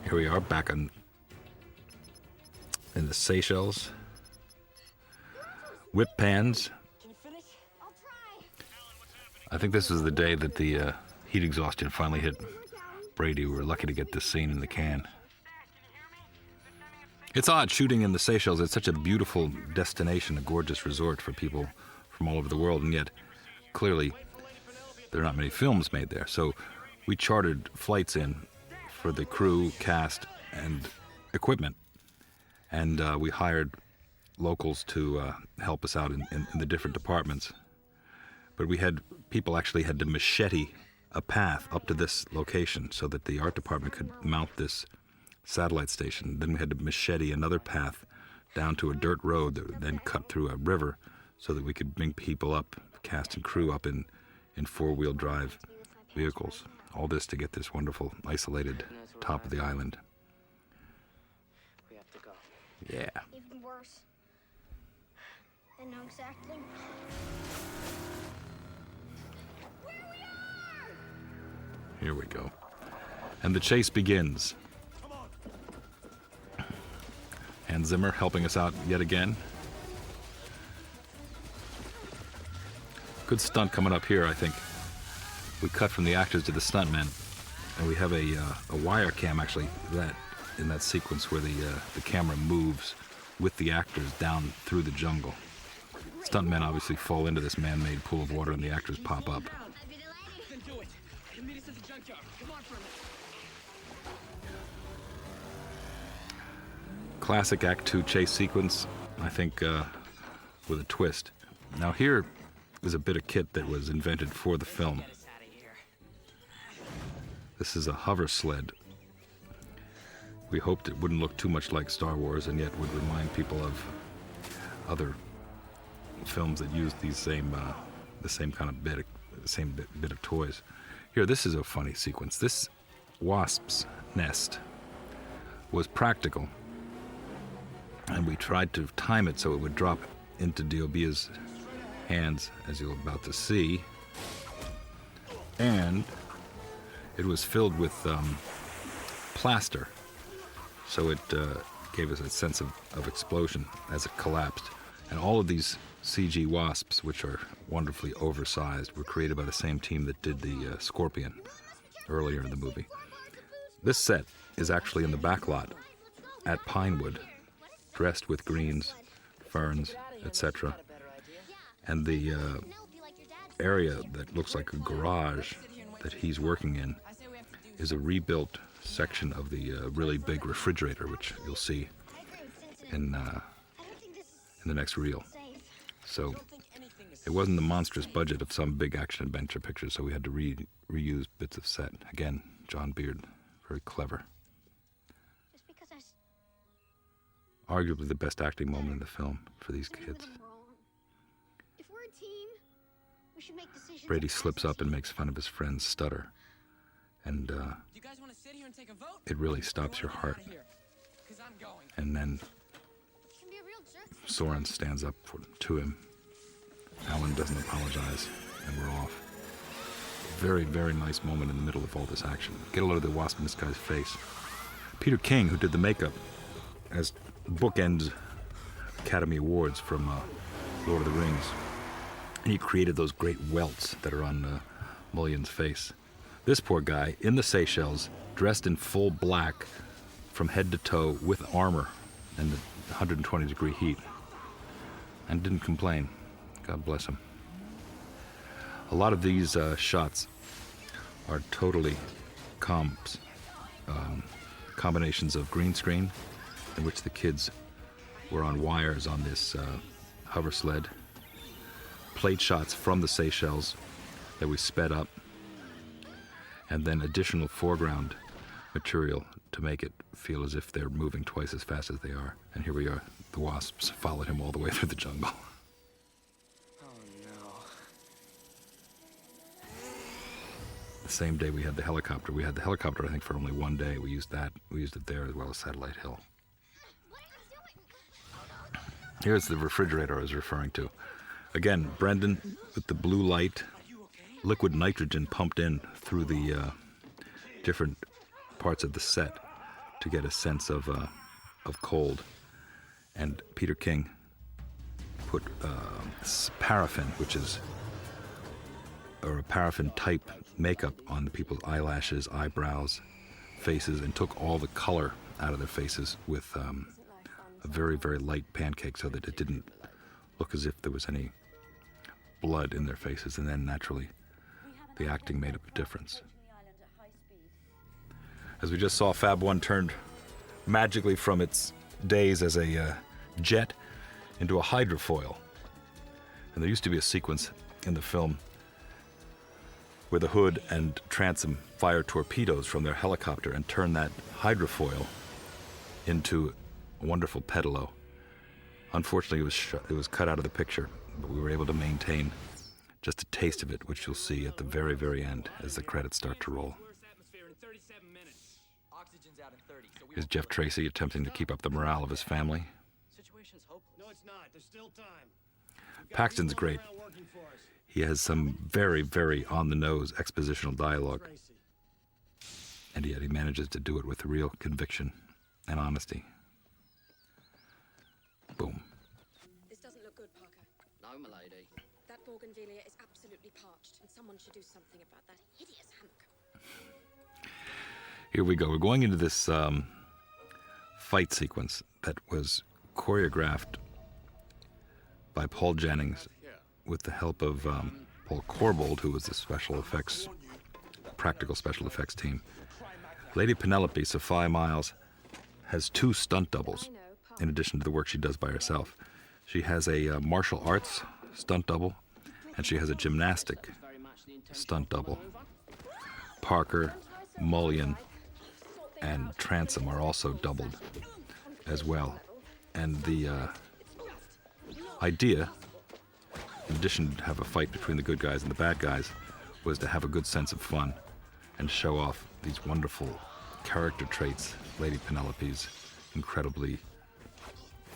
Here we are back in the Seychelles. Whip pans. I think this was the day that the heat exhaustion finally hit Brady. We were lucky to get this scene in the can. It's odd shooting in the Seychelles. It's such a beautiful destination, a gorgeous resort for people from all over the world, and yet clearly there are not many films made there. So we chartered flights in for the crew, cast, and equipment, and we hired locals to help us out in the different departments. But people actually had to machete a path up to this location so that the art department could mount this satellite station. Then we had to machete another path down to a dirt road that would then cut through a river so that we could bring people up, cast and crew up in four-wheel drive vehicles. All this to get this wonderful isolated top of the island. We have to go. Yeah. Even worse. I know exactly where we are! Here we go. And the chase begins. Hans Zimmer helping us out yet again. Good stunt coming up here, I think. We cut from the actors to the stuntmen, and we have a wire cam actually in that sequence where the camera moves with the actors down through the jungle. Stuntmen obviously fall into this man-made pool of water, and the actors pop up. Then do it. Meet us at the junkyard. Come on for a minute. Classic Act 2 chase sequence, I think, with a twist. Now here is a bit of kit that was invented for the film. This is a hover sled. We hoped it wouldn't look too much like Star Wars and yet would remind people of other films that used the same kind of bit of toys. Here, this is a funny sequence. This wasp's nest was practical, and we tried to time it so it would drop into Diobia's hands, as you're about to see. And it was filled with plaster, so it gave us a sense of explosion as it collapsed. And all of these CG wasps, which are wonderfully oversized, were created by the same team that did the Scorpion earlier in the movie. This set is actually in the back lot at Pinewood, dressed with greens, ferns, etc. And the area that looks like a garage that he's working in is a rebuilt section of the really big refrigerator, which you'll see in the next reel. So it wasn't the monstrous budget of some big action adventure picture, so we had to reuse bits of set. Again, John Beard, very clever. Arguably the best acting moment in the film for these kids. If we're a team, We should make decisions. Brady slips up and makes fun of his friend's stutter. And You guys want to sit here and take a vote? it really stops your heart. Because I'm going. And then You can be a real jerk. Soren stands up to him. Alan doesn't apologize, and we're off. Very, very nice moment in the middle of all this action. Get a load of the wasp in this guy's face. Peter King, who did the makeup, has bookends Academy Awards from Lord of the Rings. And he created those great welts that are on Mulligan's face. This poor guy, in the Seychelles, dressed in full black from head to toe with armor and the 120-degree heat, and didn't complain. God bless him. A lot of these shots are totally combinations of green screen, in which the kids were on wires on this hover sled, plate shots from the Seychelles that we sped up, and then additional foreground material to make it feel as if they're moving twice as fast as they are. And here we are. The wasps followed him all the way through the jungle. The same day we had the helicopter. We had the helicopter, I think, for only one day. We used that. We used it there as well as Satellite Hill. Here's the refrigerator I was referring to. Again, Brendan with the blue light, liquid nitrogen pumped in through the different parts of the set to get a sense of cold. And Peter King put paraffin, which is a paraffin type makeup on the people's eyelashes, eyebrows, faces, and took all the color out of their faces with a very, very light pancake so that it didn't look as if there was any blood in their faces. And then naturally the acting made a difference. As we just saw, Fab 1 turned magically from its days as a jet into a hydrofoil. And there used to be a sequence in the film where the Hood and Transom fire torpedoes from their helicopter and turn that hydrofoil into a wonderful pedalo. Unfortunately, it was cut out of the picture, but we were able to maintain just a taste of it, which you'll see at the very, very end as the credits start to roll. Here's Jeff Tracy attempting to keep up the morale of his family. No, it's not. There's still time. Paxton's great. He has some very, very on-the-nose expositional dialogue. And yet he manages to do it with real conviction and honesty. Boom. This doesn't look good, Parker. No, milady. That bougainvillea is absolutely parched, and someone should do something about that hideous hammock. Here we go. We're going into this fight sequence that was choreographed by Paul Jennings with the help of Paul Corbold, who was the practical special effects team. Lady Penelope, Sophia Miles, has 2 stunt doubles in addition to the work she does by herself. She has a martial arts stunt double, and she has a gymnastic stunt double. Parker, Mulligan, and Transom are also doubled as well. And the idea, in addition to have a fight between the good guys and the bad guys, was to have a good sense of fun and show off these wonderful character traits. Lady Penelope's incredibly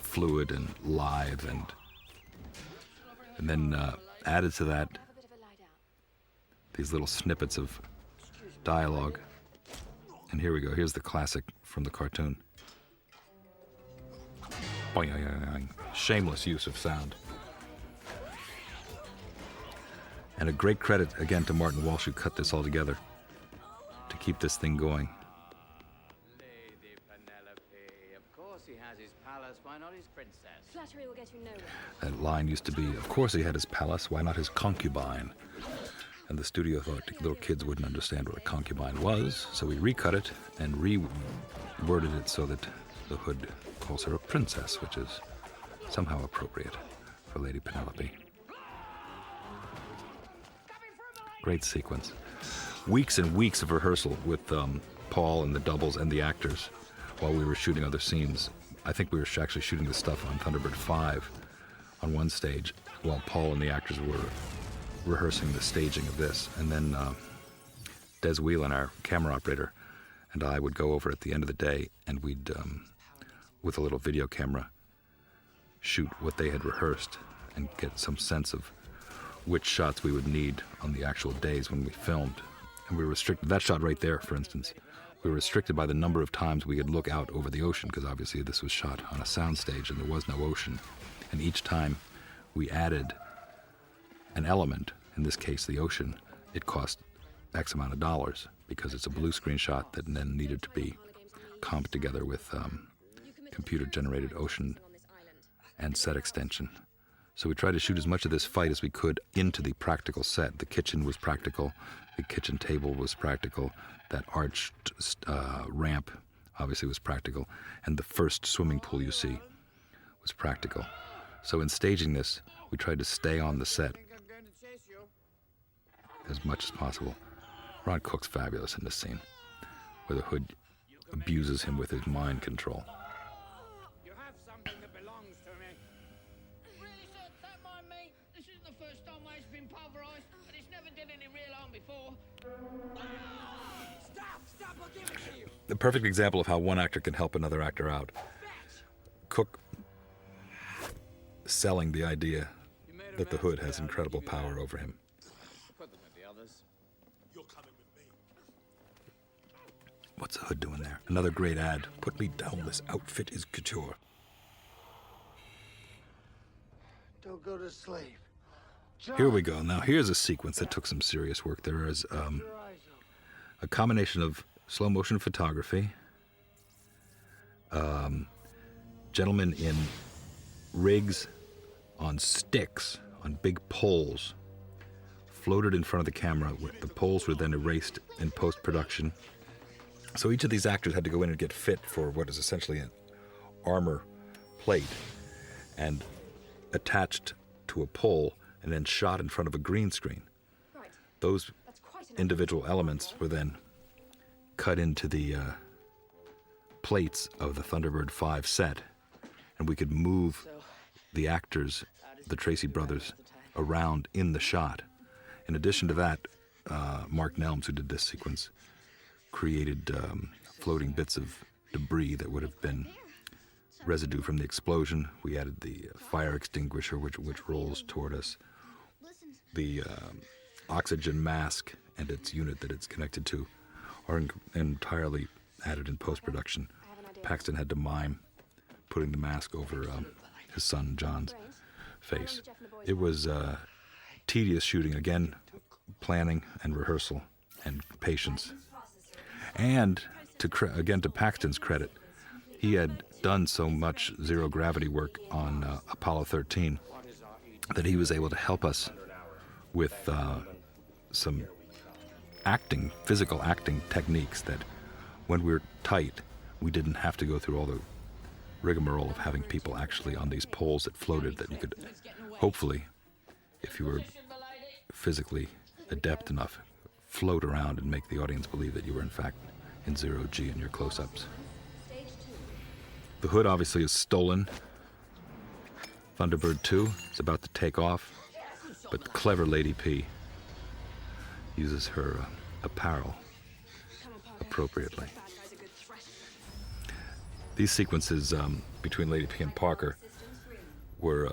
fluid and lithe, and then added to that these little snippets of dialogue. And here we go. Here's the classic from the cartoon. Shameless use of sound. And a great credit again to Martin Walsh, who cut this all together to keep this thing going. Lady Penelope. Of course he has his palace. Why not his princess? Flattery will get you nowhere. That line used to be, of course he had his palace, why not his concubine? And the studio thought little kids wouldn't understand what a concubine was, so we recut it and reworded it so that the Hood calls her a princess, which is somehow appropriate for Lady Penelope. Great sequence. Weeks and weeks of rehearsal with Paul and the doubles and the actors while we were shooting other scenes. I think we were actually shooting this stuff on Thunderbird 5 on one stage while Paul and the actors were rehearsing the staging of this. And then Des Whelan, our camera operator, and I would go over at the end of the day, and we'd, with a little video camera, shoot what they had rehearsed and get some sense of which shots we would need on the actual days when we filmed. And we were restricted, that shot right there, for instance, we were restricted by the number of times we could look out over the ocean, because obviously this was shot on a soundstage and there was no ocean. And each time we added an element, in this case the ocean, it cost X amount of dollars, because it's a blue screen shot that then needed to be comped together with computer-generated ocean and set extension. So we tried to shoot as much of this fight as we could into the practical set. The kitchen was practical, the kitchen table was practical, that arched ramp obviously was practical, and the first swimming pool you see was practical. So in staging this, we tried to stay on the set as much as possible. Ron Cook's fabulous in this scene, where the Hood abuses him with his mind control. You have something that belongs to me. Really, sir? Don't mind me. This isn't the first time it's been pulverized, and it's never did any real harm before. Stop, I'll give it to you. The perfect example of how one actor can help another actor out. Cook selling the idea that the Hood has incredible power over him. Put them with the others. You're coming with me. What's the Hood doing there? Another great ad. Put me down, this outfit is couture. Don't go to sleep. Here we go. Now here's a sequence that took some serious work. There is a combination of slow motion photography, gentlemen in rigs on sticks, on big poles, floated in front of the camera. The poles were then erased in post-production. So each of these actors had to go in and get fit for what is essentially an armor plate, and attached to a pole and then shot in front of a green screen. Those individual elements were then cut into the plates of the Thunderbird 5 set, and we could move the actors, the Tracy brothers, around in the shot. In addition to that, Mark Nelms, who did this sequence, created floating bits of debris that would have been residue from the explosion. We added the fire extinguisher, which rolls toward us. The oxygen mask and its unit that it's connected to are entirely added in post-production. Paxton had to mime putting the mask over his son John's face. It was tedious shooting, again, planning and rehearsal and patience. And to Paxton's credit, he had done so much zero-gravity work on Apollo 13 that he was able to help us with some physical acting techniques that when we were tight, we didn't have to go through all the rigmarole of having people actually on these poles that floated, that you could hopefully, if you were physically adept enough, float around and make the audience believe that you were in fact in zero G in your close-ups. The Hood obviously is stolen. Thunderbird 2 is about to take off, but the clever Lady P uses her apparel appropriately. These sequences between Lady P and Parker were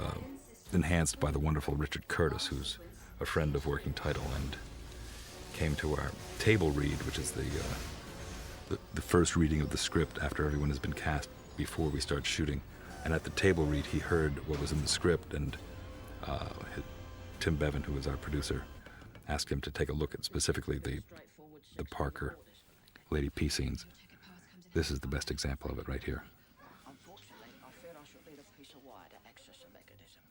enhanced by the wonderful Richard Curtis, who's a friend of Working Title and came to our table read, which is the first reading of the script after everyone has been cast before we start shooting. And at the table read, he heard what was in the script, and Tim Bevan, who was our producer, asked him to take a look at specifically the Parker Lady P scenes. This is the best example of it right here. Unfortunately, I fear I shall need a piece of wire to access the mechanism.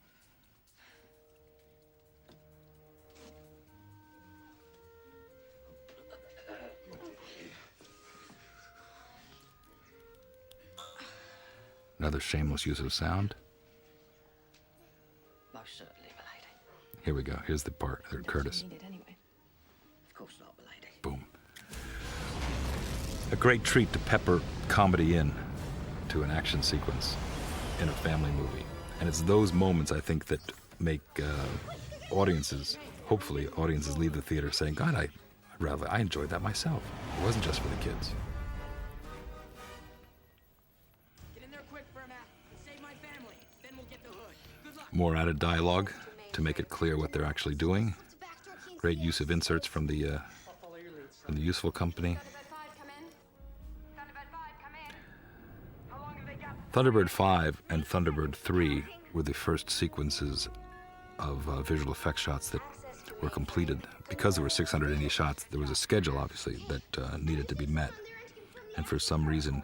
Another shameless use of sound. Most certainly, milady. Here we go. Here's the part. Curtis. Anyway. Of course not, milady. Boom. A great treat to pepper comedy in to an action sequence in a family movie. And it's those moments, I think, that make audiences hopefully audiences leave the theater saying, God, I enjoyed that myself. It wasn't just for the kids. Get in there quick, Fermat. Save my family. Then we'll get the hood. Good luck. More added dialogue to make it clear what they're actually doing. Great use of inserts from the useful company. Thunderbird 5 and Thunderbird 3 were the first sequences of visual effects shots that were completed. Because there were 680 shots, there was a schedule, obviously, that needed to be met. And for some reason,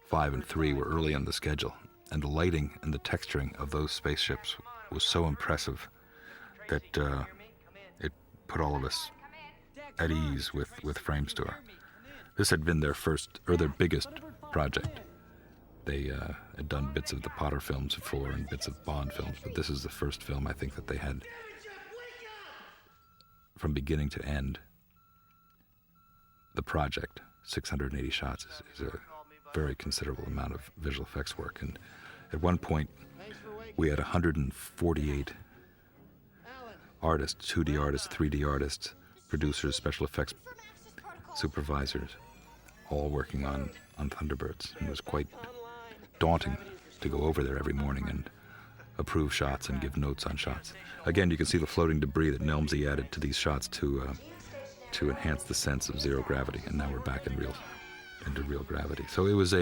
5 and 3 were early on the schedule. And the lighting and the texturing of those spaceships was so impressive that it put all of us at ease with Framestore. This had been their biggest project. They had done bits of the Potter films before and bits of Bond films, but this is the first film I think that they had, from beginning to end, the project. 680 shots is a very considerable amount of visual effects work. And at one point, we had 148 artists, 2D artists, 3D artists, producers, special effects supervisors, all working on Thunderbirds. And it was quite daunting to go over there every morning and approve shots and give notes on shots. Again, you can see the floating debris that Nelmsey added to these shots to enhance the sense of zero gravity, and now we're back into real gravity. So it was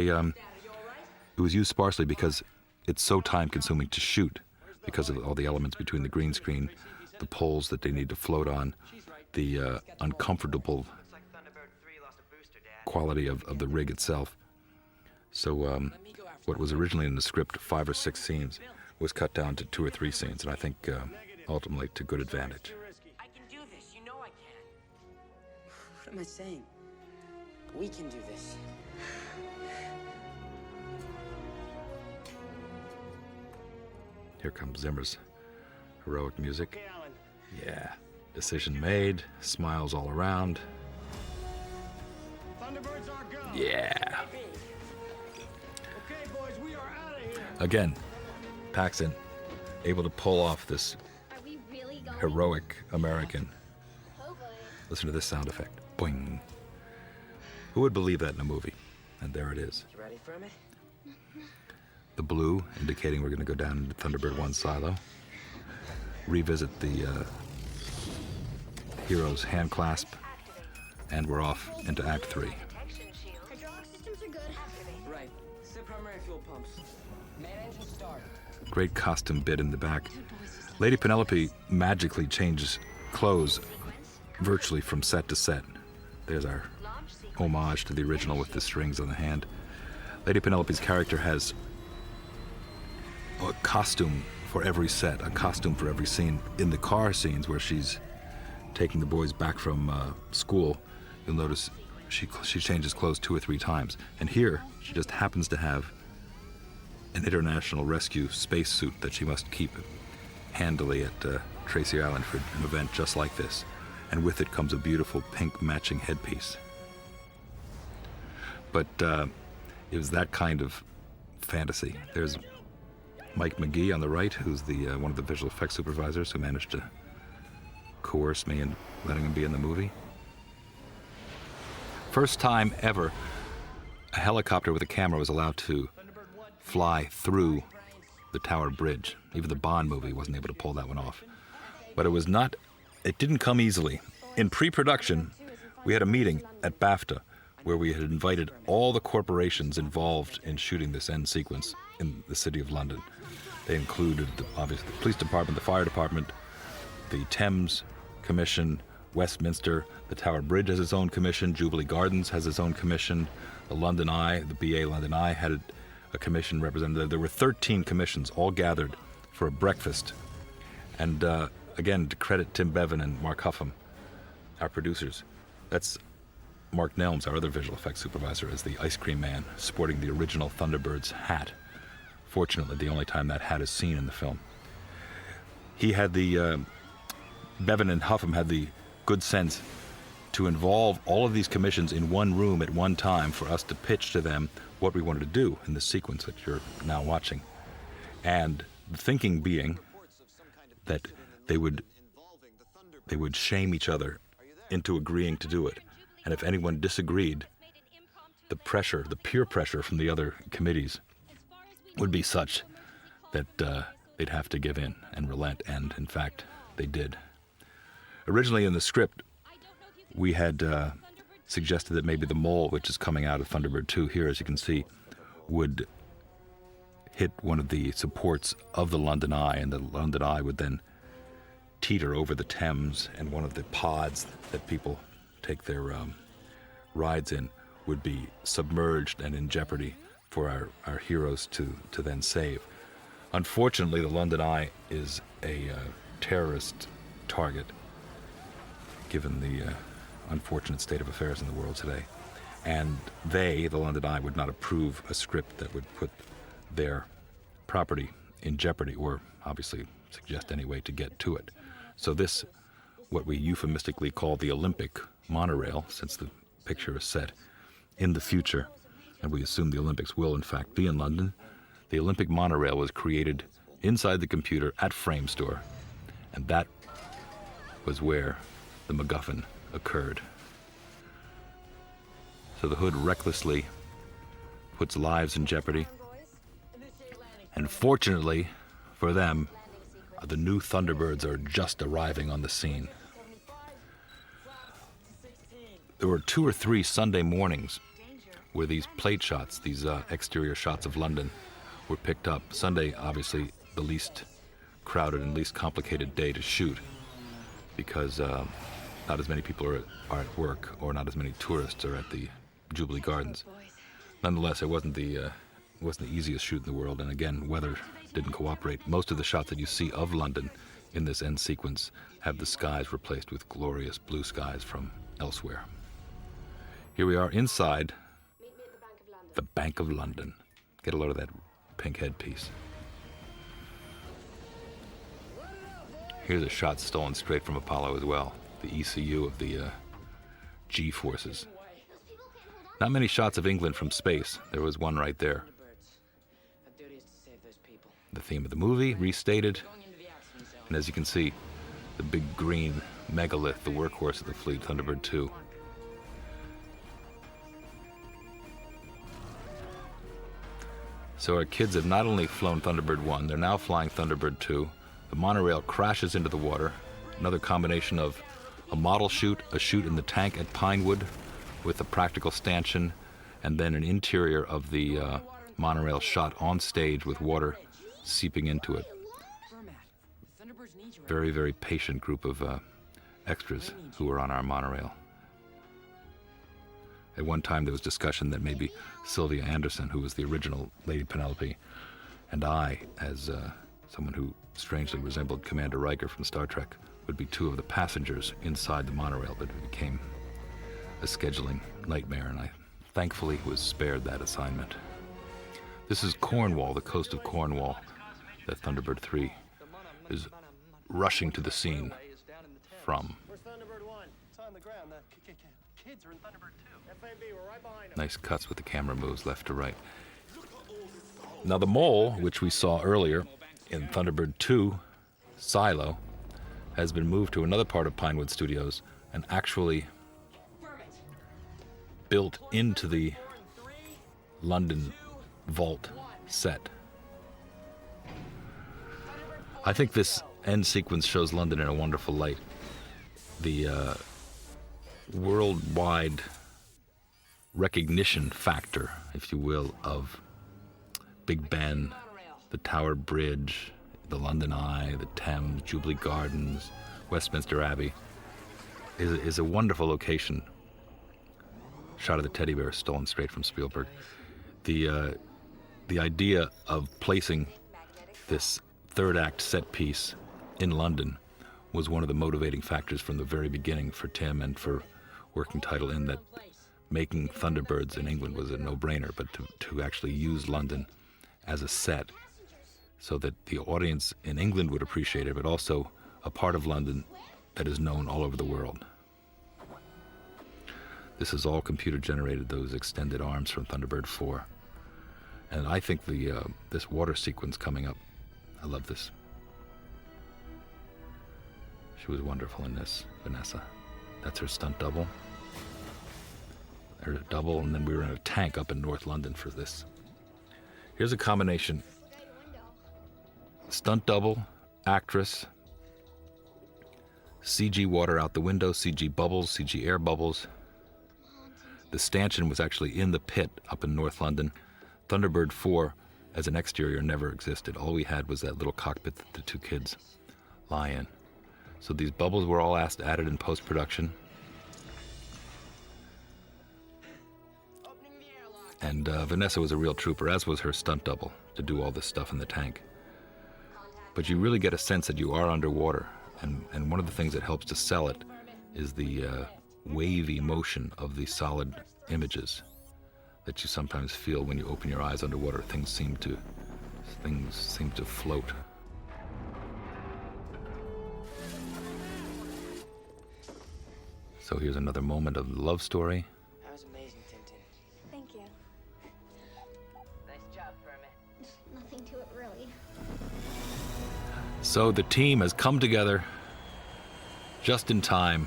used sparsely because it's so time-consuming to shoot, because of all the elements between the green screen, the poles that they need to float on, the uncomfortable quality of the rig itself. So what was originally in the script, 5 or 6 scenes, was cut down to 2 or 3 scenes, and I think ultimately to good advantage. I can do this. You know I can. What am I saying? We can do this. Here comes Zimmer's heroic music. Yeah. Decision made. Smiles all around. Thunderbirds are go. Yeah. Okay, boys, we are out of here. Again, Paxton able to pull off this heroic American. Listen to this sound effect. Boing. Who would believe that in a movie? And there it is. You ready for me? The blue, indicating we're going to go down into Thunderbird 1 silo. Revisit the hero's hand clasp. And we're off into Act 3. Hydraulic systems are good. Right. Sit primary fuel pumps. Main engine start. Great costume bit in the back. Lady Penelope magically changes clothes virtually from set to set. There's our homage to the original with the strings on the hand. Lady Penelope's character has a costume for every set, a costume for every scene. In the car scenes where she's taking the boys back from school, you'll notice she changes clothes 2 or 3 times. And here, she just happens to have an international rescue spacesuit that she must keep handily at Tracy Island for an event just like this. And with it comes a beautiful pink matching headpiece. But it was that kind of fantasy. There's Mike McGee on the right, who's the one of the visual effects supervisors who managed to coerce me into letting him be in the movie. First time ever a helicopter with a camera was allowed to fly through the Tower Bridge. Even the Bond movie wasn't able to pull that one off. But it didn't come easily. In pre-production, we had a meeting at BAFTA where we had invited all the corporations involved in shooting this end sequence in the City of London. They included, obviously, the police department, the fire department, the Thames Commission, Westminster, the Tower Bridge has its own commission, Jubilee Gardens has its own commission, the London Eye, the BA London Eye had a commission representative. There were 13 commissions all gathered for a breakfast. And again, to credit Tim Bevan and Mark Huffam, our producers, that's Mark Nelms, our other visual effects supervisor, as the ice cream man, sporting the original Thunderbirds hat. Fortunately, the only time that hat is seen in the film. He had Bevan and Huffam had the good sense to involve all of these commissions in one room at one time for us to pitch to them what we wanted to do in the sequence that you're now watching. And the thinking being that they would they would shame each other into agreeing to do it. And if anyone disagreed, the pressure, the peer pressure from the other committees would be such that they'd have to give in and relent, and in fact, they did. Originally in the script, we had suggested that maybe the mole, which is coming out of Thunderbird 2 here, as you can see, would hit one of the supports of the London Eye, and the London Eye would then teeter over the Thames, and one of the pods that people take their rides in would be submerged and in jeopardy for our heroes to then save. Unfortunately, the London Eye is a terrorist target, given the unfortunate state of affairs in the world today. And the London Eye, would not approve a script that would put their property in jeopardy, or obviously suggest any way to get to it. So this, what we euphemistically call the Olympic monorail, since the picture is set in the future, and we assume the Olympics will in fact be in London, the Olympic monorail was created inside the computer at Framestore, and that was where the MacGuffin occurred. So the Hood recklessly puts lives in jeopardy, and fortunately for them, the new Thunderbirds are just arriving on the scene. There were 2 or 3 Sunday mornings where these plate shots, these exterior shots of London, were picked up. Sunday, obviously, the least crowded and least complicated day to shoot, because not as many people are at work, or not as many tourists are at the Jubilee Gardens. Nonetheless, it wasn't the easiest shoot in the world, and again, weather didn't cooperate. Most of the shots that you see of London in this end sequence have the skies replaced with glorious blue skies from elsewhere. Here we are inside the Bank of London. Get a load of that pink headpiece. Here's a shot stolen straight from Apollo as well, the ECU of the G-forces. Not many shots of England from space. There was one right there. The theme of the movie, restated. And as you can see, the big green megalith, the workhorse of the fleet, Thunderbird 2. So our kids have not only flown Thunderbird 1, they're now flying Thunderbird 2. The monorail crashes into the water. Another combination of a model shoot, a shoot in the tank at Pinewood with a practical stanchion, and then an interior of the monorail shot on stage with water seeping into it. Very, very patient group of extras who were on our monorail. At one time there was discussion that maybe Sylvia Anderson, who was the original Lady Penelope, and I, as someone who strangely resembled Commander Riker from Star Trek, would be 2 of the passengers inside the monorail, but it became a scheduling nightmare, and I thankfully was spared that assignment. This is Cornwall, the coast of Cornwall, that Thunderbird 3 is rushing to the scene from. Where's Thunderbird 1? It's on the ground. The kids are in Thunderbird 2. FAB, we're right behind them. Nice cuts with the camera moves left to right. Now the mole, which we saw earlier in Thunderbird 2 silo, has been moved to another part of Pinewood Studios and actually built into the London vault set. I think this end sequence shows London in a wonderful light. The worldwide recognition factor, if you will, of Big Ben, the Tower Bridge, the London Eye, the Thames, Jubilee Gardens, Westminster Abbey, is a wonderful location. Shot of the teddy bear stolen straight from Spielberg. The idea of placing this third act set piece in London was one of the motivating factors from the very beginning for Tim and for Working Title, in that making Thunderbirds in England was a no-brainer, but to actually use London as a set so that the audience in England would appreciate it, but also a part of London that is known all over the world. This is all computer generated, those extended arms from Thunderbird 4. And I think this water sequence coming up, I love this. She was wonderful in this, Vanessa. That's her stunt double. Her double, and then we were in a tank up in North London for this. Here's a combination. Stunt double, actress, CG water out the window, CG bubbles, CG air bubbles. The stanchion was actually in the pit up in North London. Thunderbird 4, as an exterior, never existed. All we had was that little cockpit that the two kids lie in. So these bubbles were all added in post-production. And Vanessa was a real trooper, as was her stunt double, to do all this stuff in the tank. But you really get a sense that you are underwater. And one of the things that helps to sell it is the wavy motion of the solid images that you sometimes feel when you open your eyes underwater. Things seem to float. So here's another moment of love story. That was amazing, Tintin. Thank you. Nice job, Vermin. Nothing to it, really. So the team has come together just in time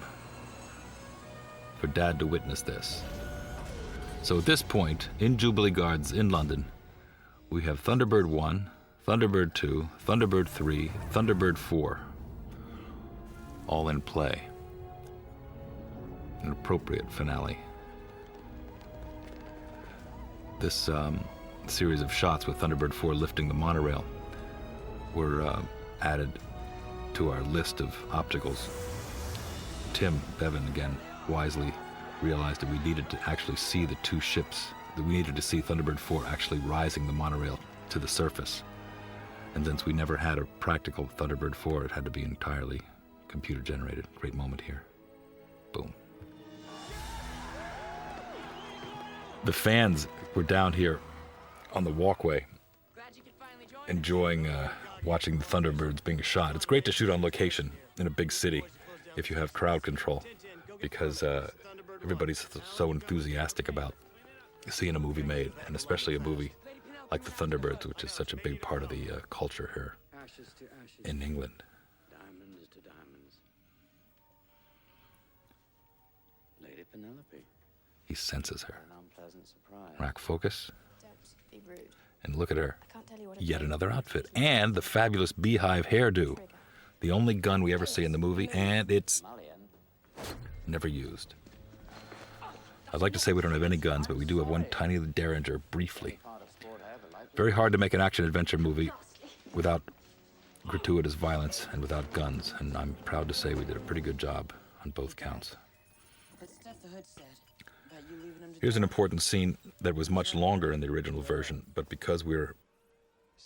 for Dad to witness this. So at this point, in Jubilee Gardens in London, we have Thunderbird 1, Thunderbird 2, Thunderbird 3, Thunderbird 4, all in play. An appropriate finale. This series of shots with Thunderbird 4 lifting the monorail were added to our list of obstacles. Tim Bevan, again, wisely realized that we needed to actually see the two ships, that we needed to see Thunderbird 4 actually rising the monorail to the surface. And since we never had a practical Thunderbird 4, it had to be entirely computer generated. Great moment here. Boom. The fans were down here on the walkway enjoying watching the Thunderbirds being shot. It's great to shoot on location in a big city if you have crowd control, because everybody's so enthusiastic about seeing a movie made, and especially a movie like the Thunderbirds, which is such a big part of the culture here in England. Diamonds to diamonds. Lady Penelope. He senses her. An unpleasant surprise. Rack focus. Don't be rude. And look at her. I can't tell you what Yet another outfit. And the fabulous beehive hairdo. The only gun we ever see in the movie, and it's never used. I'd like to say we don't have any guns, but we do have one tiny Derringer, briefly. Very hard to make an action-adventure movie without gratuitous violence and without guns, and I'm proud to say we did a pretty good job on both counts. Here's an important scene that was much longer in the original version, but because we're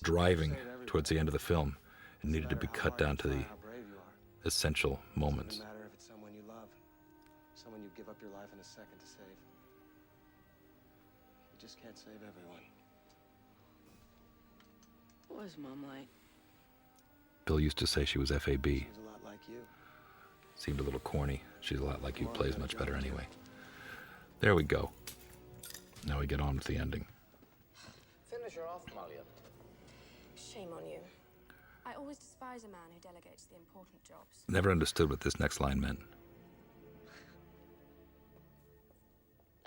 driving towards the end of the film, it needed to be cut down to the essential moments. It doesn't matter if it's someone you love, someone you give up your life in a second to save. You just can't save everyone. What was Mom like? Bill used to say she was FAB. She's a lot like you. Seemed a little corny. She's a lot like you, plays much better anyway. There we go. Now we get on with the ending. Finish her off, Mullion. Shame on you. I always despise a man who delegates the important jobs. Never understood what this next line meant.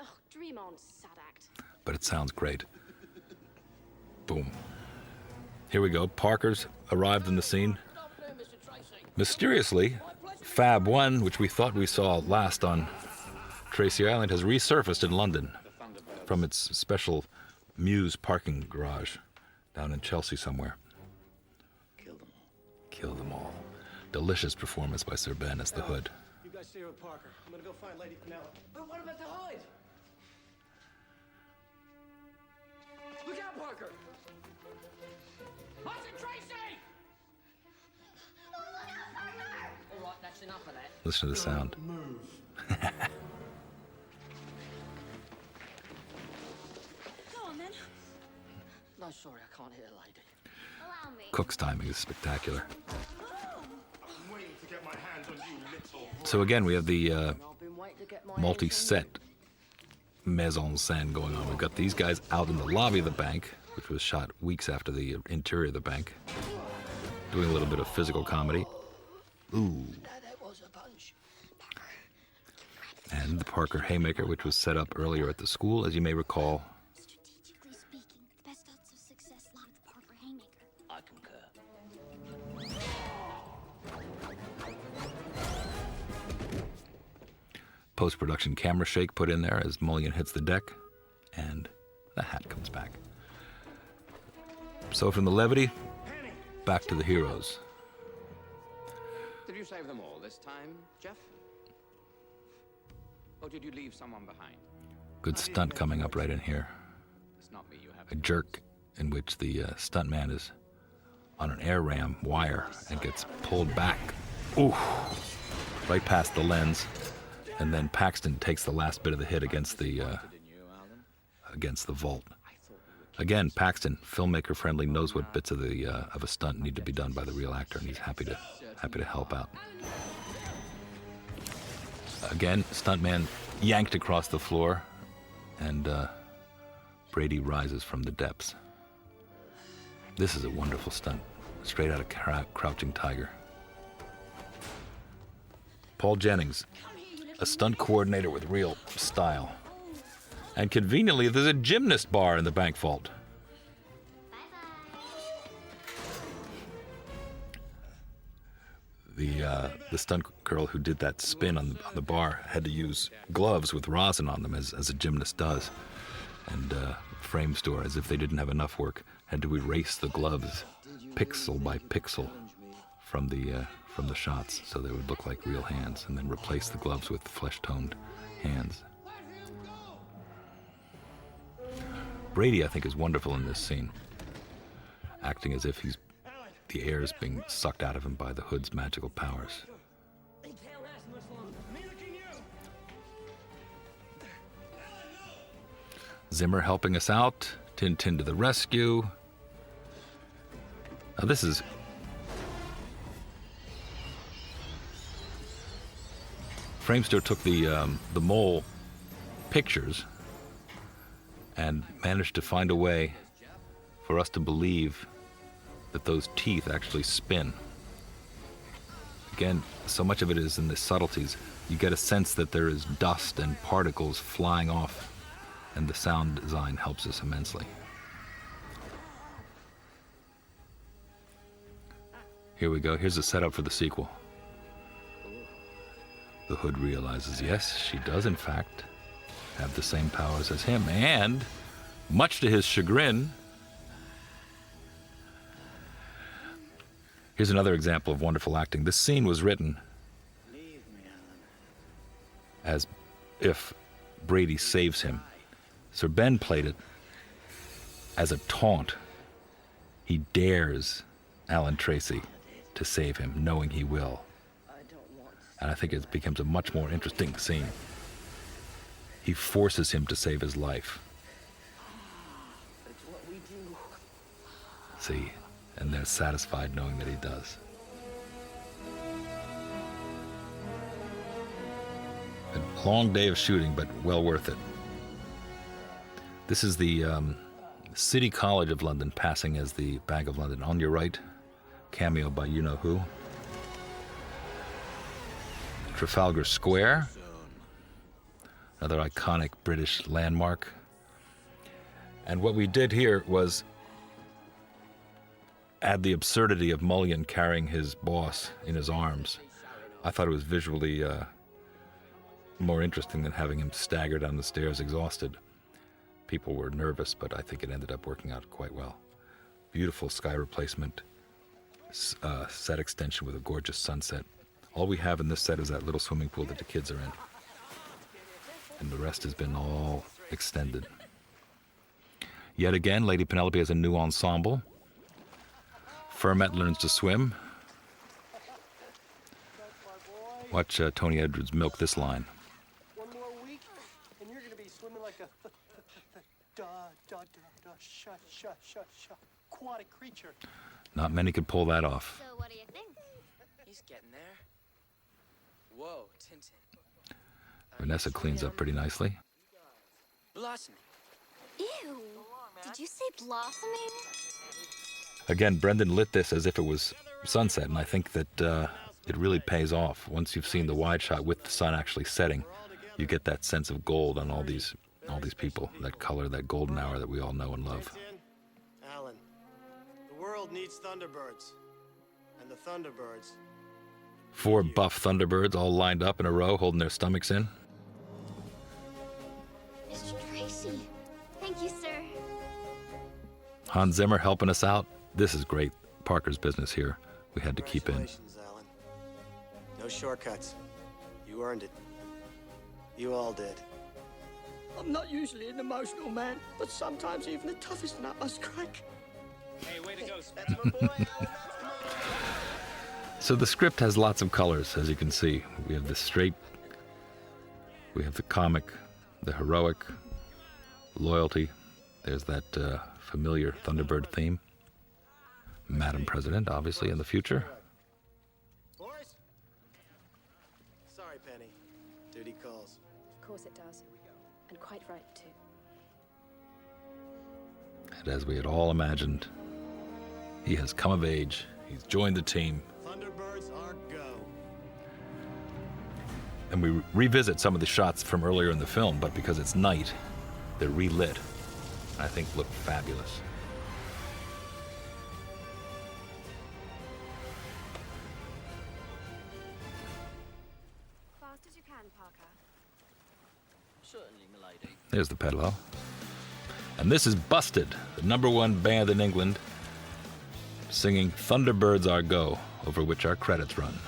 Oh, dream on, sad act. But it sounds great. Boom. Here we go. Parker's arrived in the scene. Mysteriously, Fab 1, which we thought we saw last on Tracy Island, has resurfaced in London from its special Muse parking garage down in Chelsea somewhere. Kill them all. Delicious performance by Sir Ben as the Hood. You guys stay with Parker. I'm gonna go find Lady Penelope. But what about the Hood? Look out, Parker! Master Tracy! All right, that's enough of that. Listen to the sound. Go on then. No, sorry, I can't hit a lady. Allow me. Cook's timing is spectacular. I'm waiting to get my hands on you, little. So again, we have the I've been waiting to get my multi-set mise en scène going on. We've got these guys out in the lobby of the bank, which was shot weeks after the interior of the bank, doing a little bit of physical comedy. Ooh. And the Parker haymaker, which was set up earlier at the school, as you may recall. Strategically speaking, the best odds of success lie with the Parker haymaker. I concur. Post-production camera shake put in there as Mulligan hits the deck, and the hat comes back. So from the levity, back to the heroes. Did you save them all this time, Jeff? Or did you leave someone behind? Good stunt coming up right in here. It's not me you have. A jerk in which the stuntman is on an air ram wire and gets pulled back. Ooh, right past the lens. And then Paxton takes the last bit of the hit against the vault. Again, Paxton, filmmaker friendly, knows what bits of a stunt need to be done by the real actor, and he's happy to help out. Again, stuntman yanked across the floor, and Brady rises from the depths. This is a wonderful stunt, straight out of Crouching Tiger. Paul Jennings, a stunt coordinator with real style. And conveniently, there's a gymnast bar in the bank vault. The stunt girl who did that spin on the bar had to use gloves with rosin on them, as a gymnast does. And frame store, as if they didn't have enough work, had to erase the gloves pixel by pixel from the shots so they would look like real hands, and then replace the gloves with flesh-toned hands. Brady, I think, is wonderful in this scene, acting as if the air is being sucked out of him by the hood's magical powers. Zimmer helping us out, Tintin to the rescue. Now this is Framestore took the mole pictures and managed to find a way for us to believe that those teeth actually spin. Again, so much of it is in the subtleties. You get a sense that there is dust and particles flying off, and the sound design helps us immensely. Here we go. Here's the setup for the sequel. The Hood realizes, yes, she does in fact have the same powers as him, and much to his chagrin, here's another example of wonderful acting. This scene was written as if Brady saves him. Sir Ben played it as a taunt. He dares Alan Tracy to save him, knowing he will. And I think it becomes a much more interesting scene. He forces him to save his life. It's what we do. See, and they're satisfied knowing that he does. A long day of shooting, but well worth it. This is the City College of London passing as the Bank of London. On your right, cameo by you-know-who. Trafalgar Square, another iconic British landmark. And what we did here was add the absurdity of Mulligan carrying his boss in his arms. I thought it was visually more interesting than having him stagger down the stairs exhausted. People were nervous, but I think it ended up working out quite well. Beautiful sky replacement, set extension with a gorgeous sunset. All we have in this set is that little swimming pool that the kids are in. And the rest has been all extended. Yet again, Lady Penelope has a new ensemble. Fermat learns to swim. Watch Tony Edwards milk this line. One more week, and you're gonna be swimming like a aquatic creature. Not many could pull that off. So what do you think? He's getting there. Whoa, Tintin. Vanessa cleans up pretty nicely. Blossoming. Ew. Did you say blossoming? Again, Brendan lit this as if it was sunset, and I think that it really pays off once you've seen the wide shot with the sun actually setting. You get that sense of gold on all these people, that color, that golden hour that we all know and love. Alan, the world needs Thunderbirds, and the Thunderbirds. 4 buff Thunderbirds all lined up in a row, holding their stomachs in. Mr. Tracy, thank you, sir. Hans Zimmer helping us out. This is great. Parker's business here. We had to keep in. Congratulations, Alan. No shortcuts. You earned it. You all did. I'm not usually an emotional man, but sometimes even the toughest nut must crack. Hey, way to go. That's my boy, Alan. That's my boy. So the script has lots of colors, as you can see. We have the straight, we have the comic, the heroic, loyalty. There's that familiar Thunderbird theme. Madam President, obviously, in the future. Boys? Sorry, Penny. Duty calls. Of course it does. And quite right, too. And as we had all imagined, he has come of age. He's joined the team. Thunderbirds are go. And we revisit some of the shots from earlier in the film, but because it's night, they're relit. I think look fabulous. Fast as you can, Parker. Certainly, milady. There's the pedalo. And this is Busted, the #1 band in England, singing Thunderbirds Are Go, over which our credits run.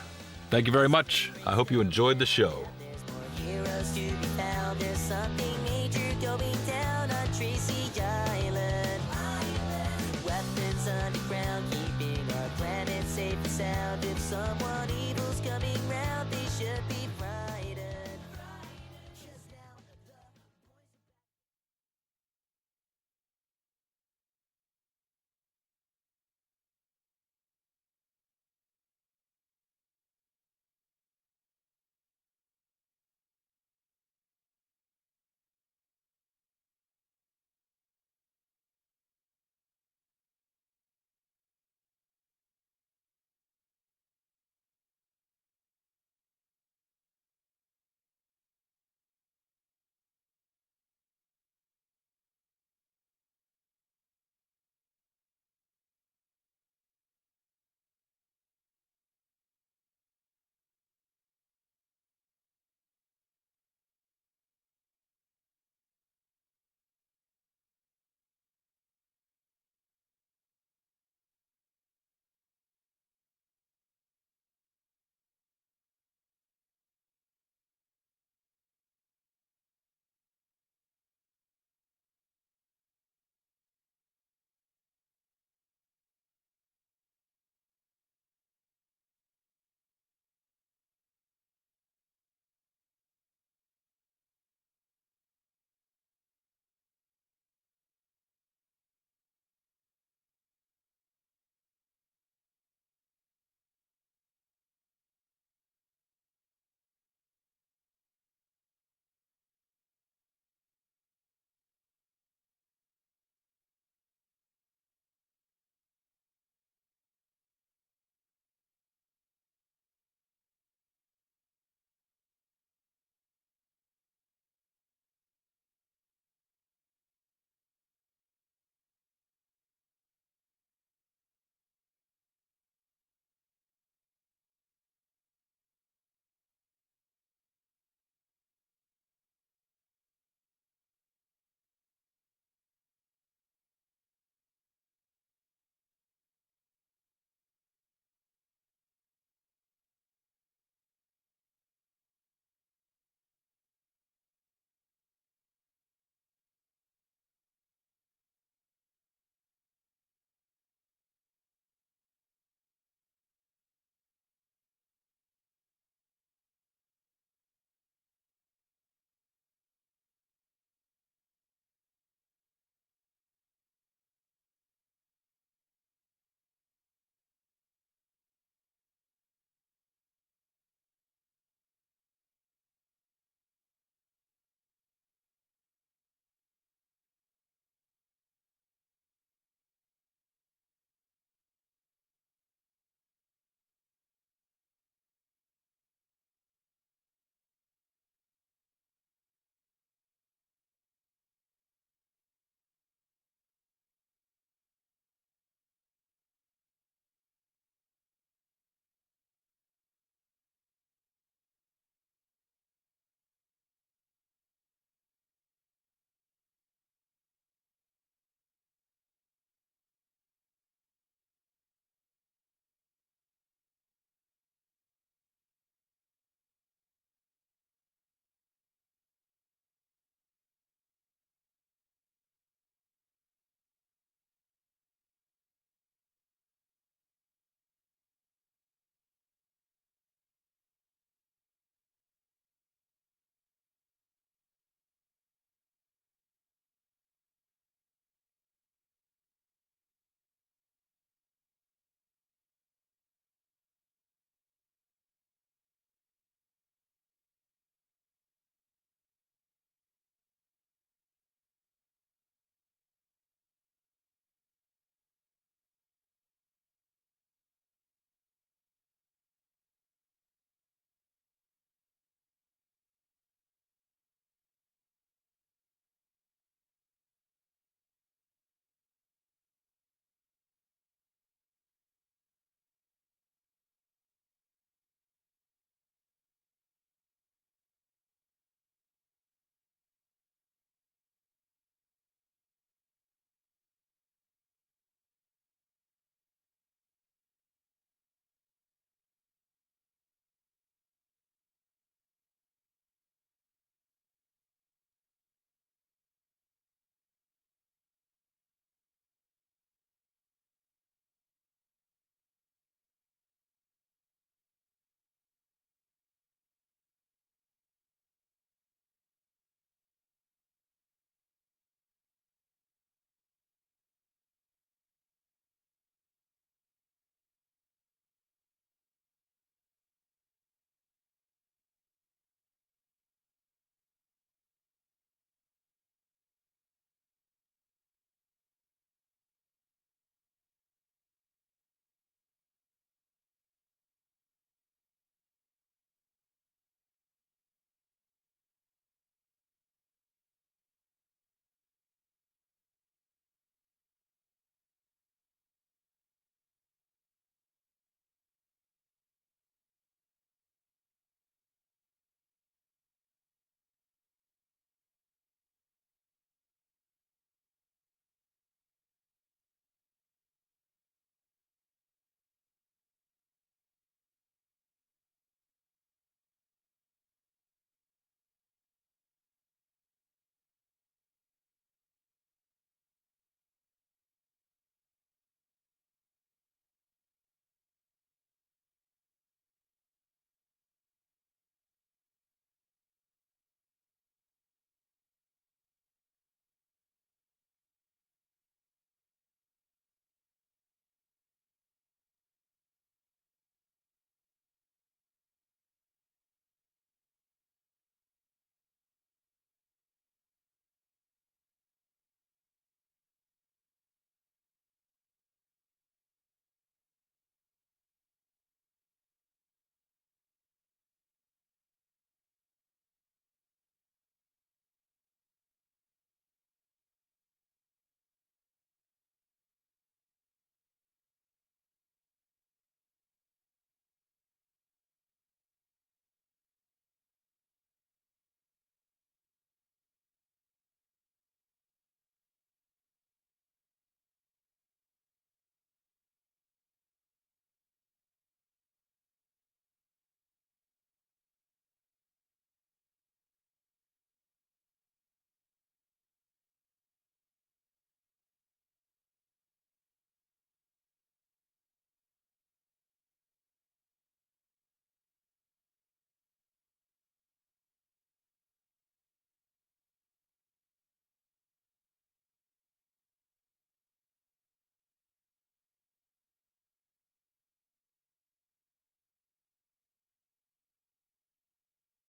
Thank you very much. I hope you enjoyed the show. Heroes to be found, there's something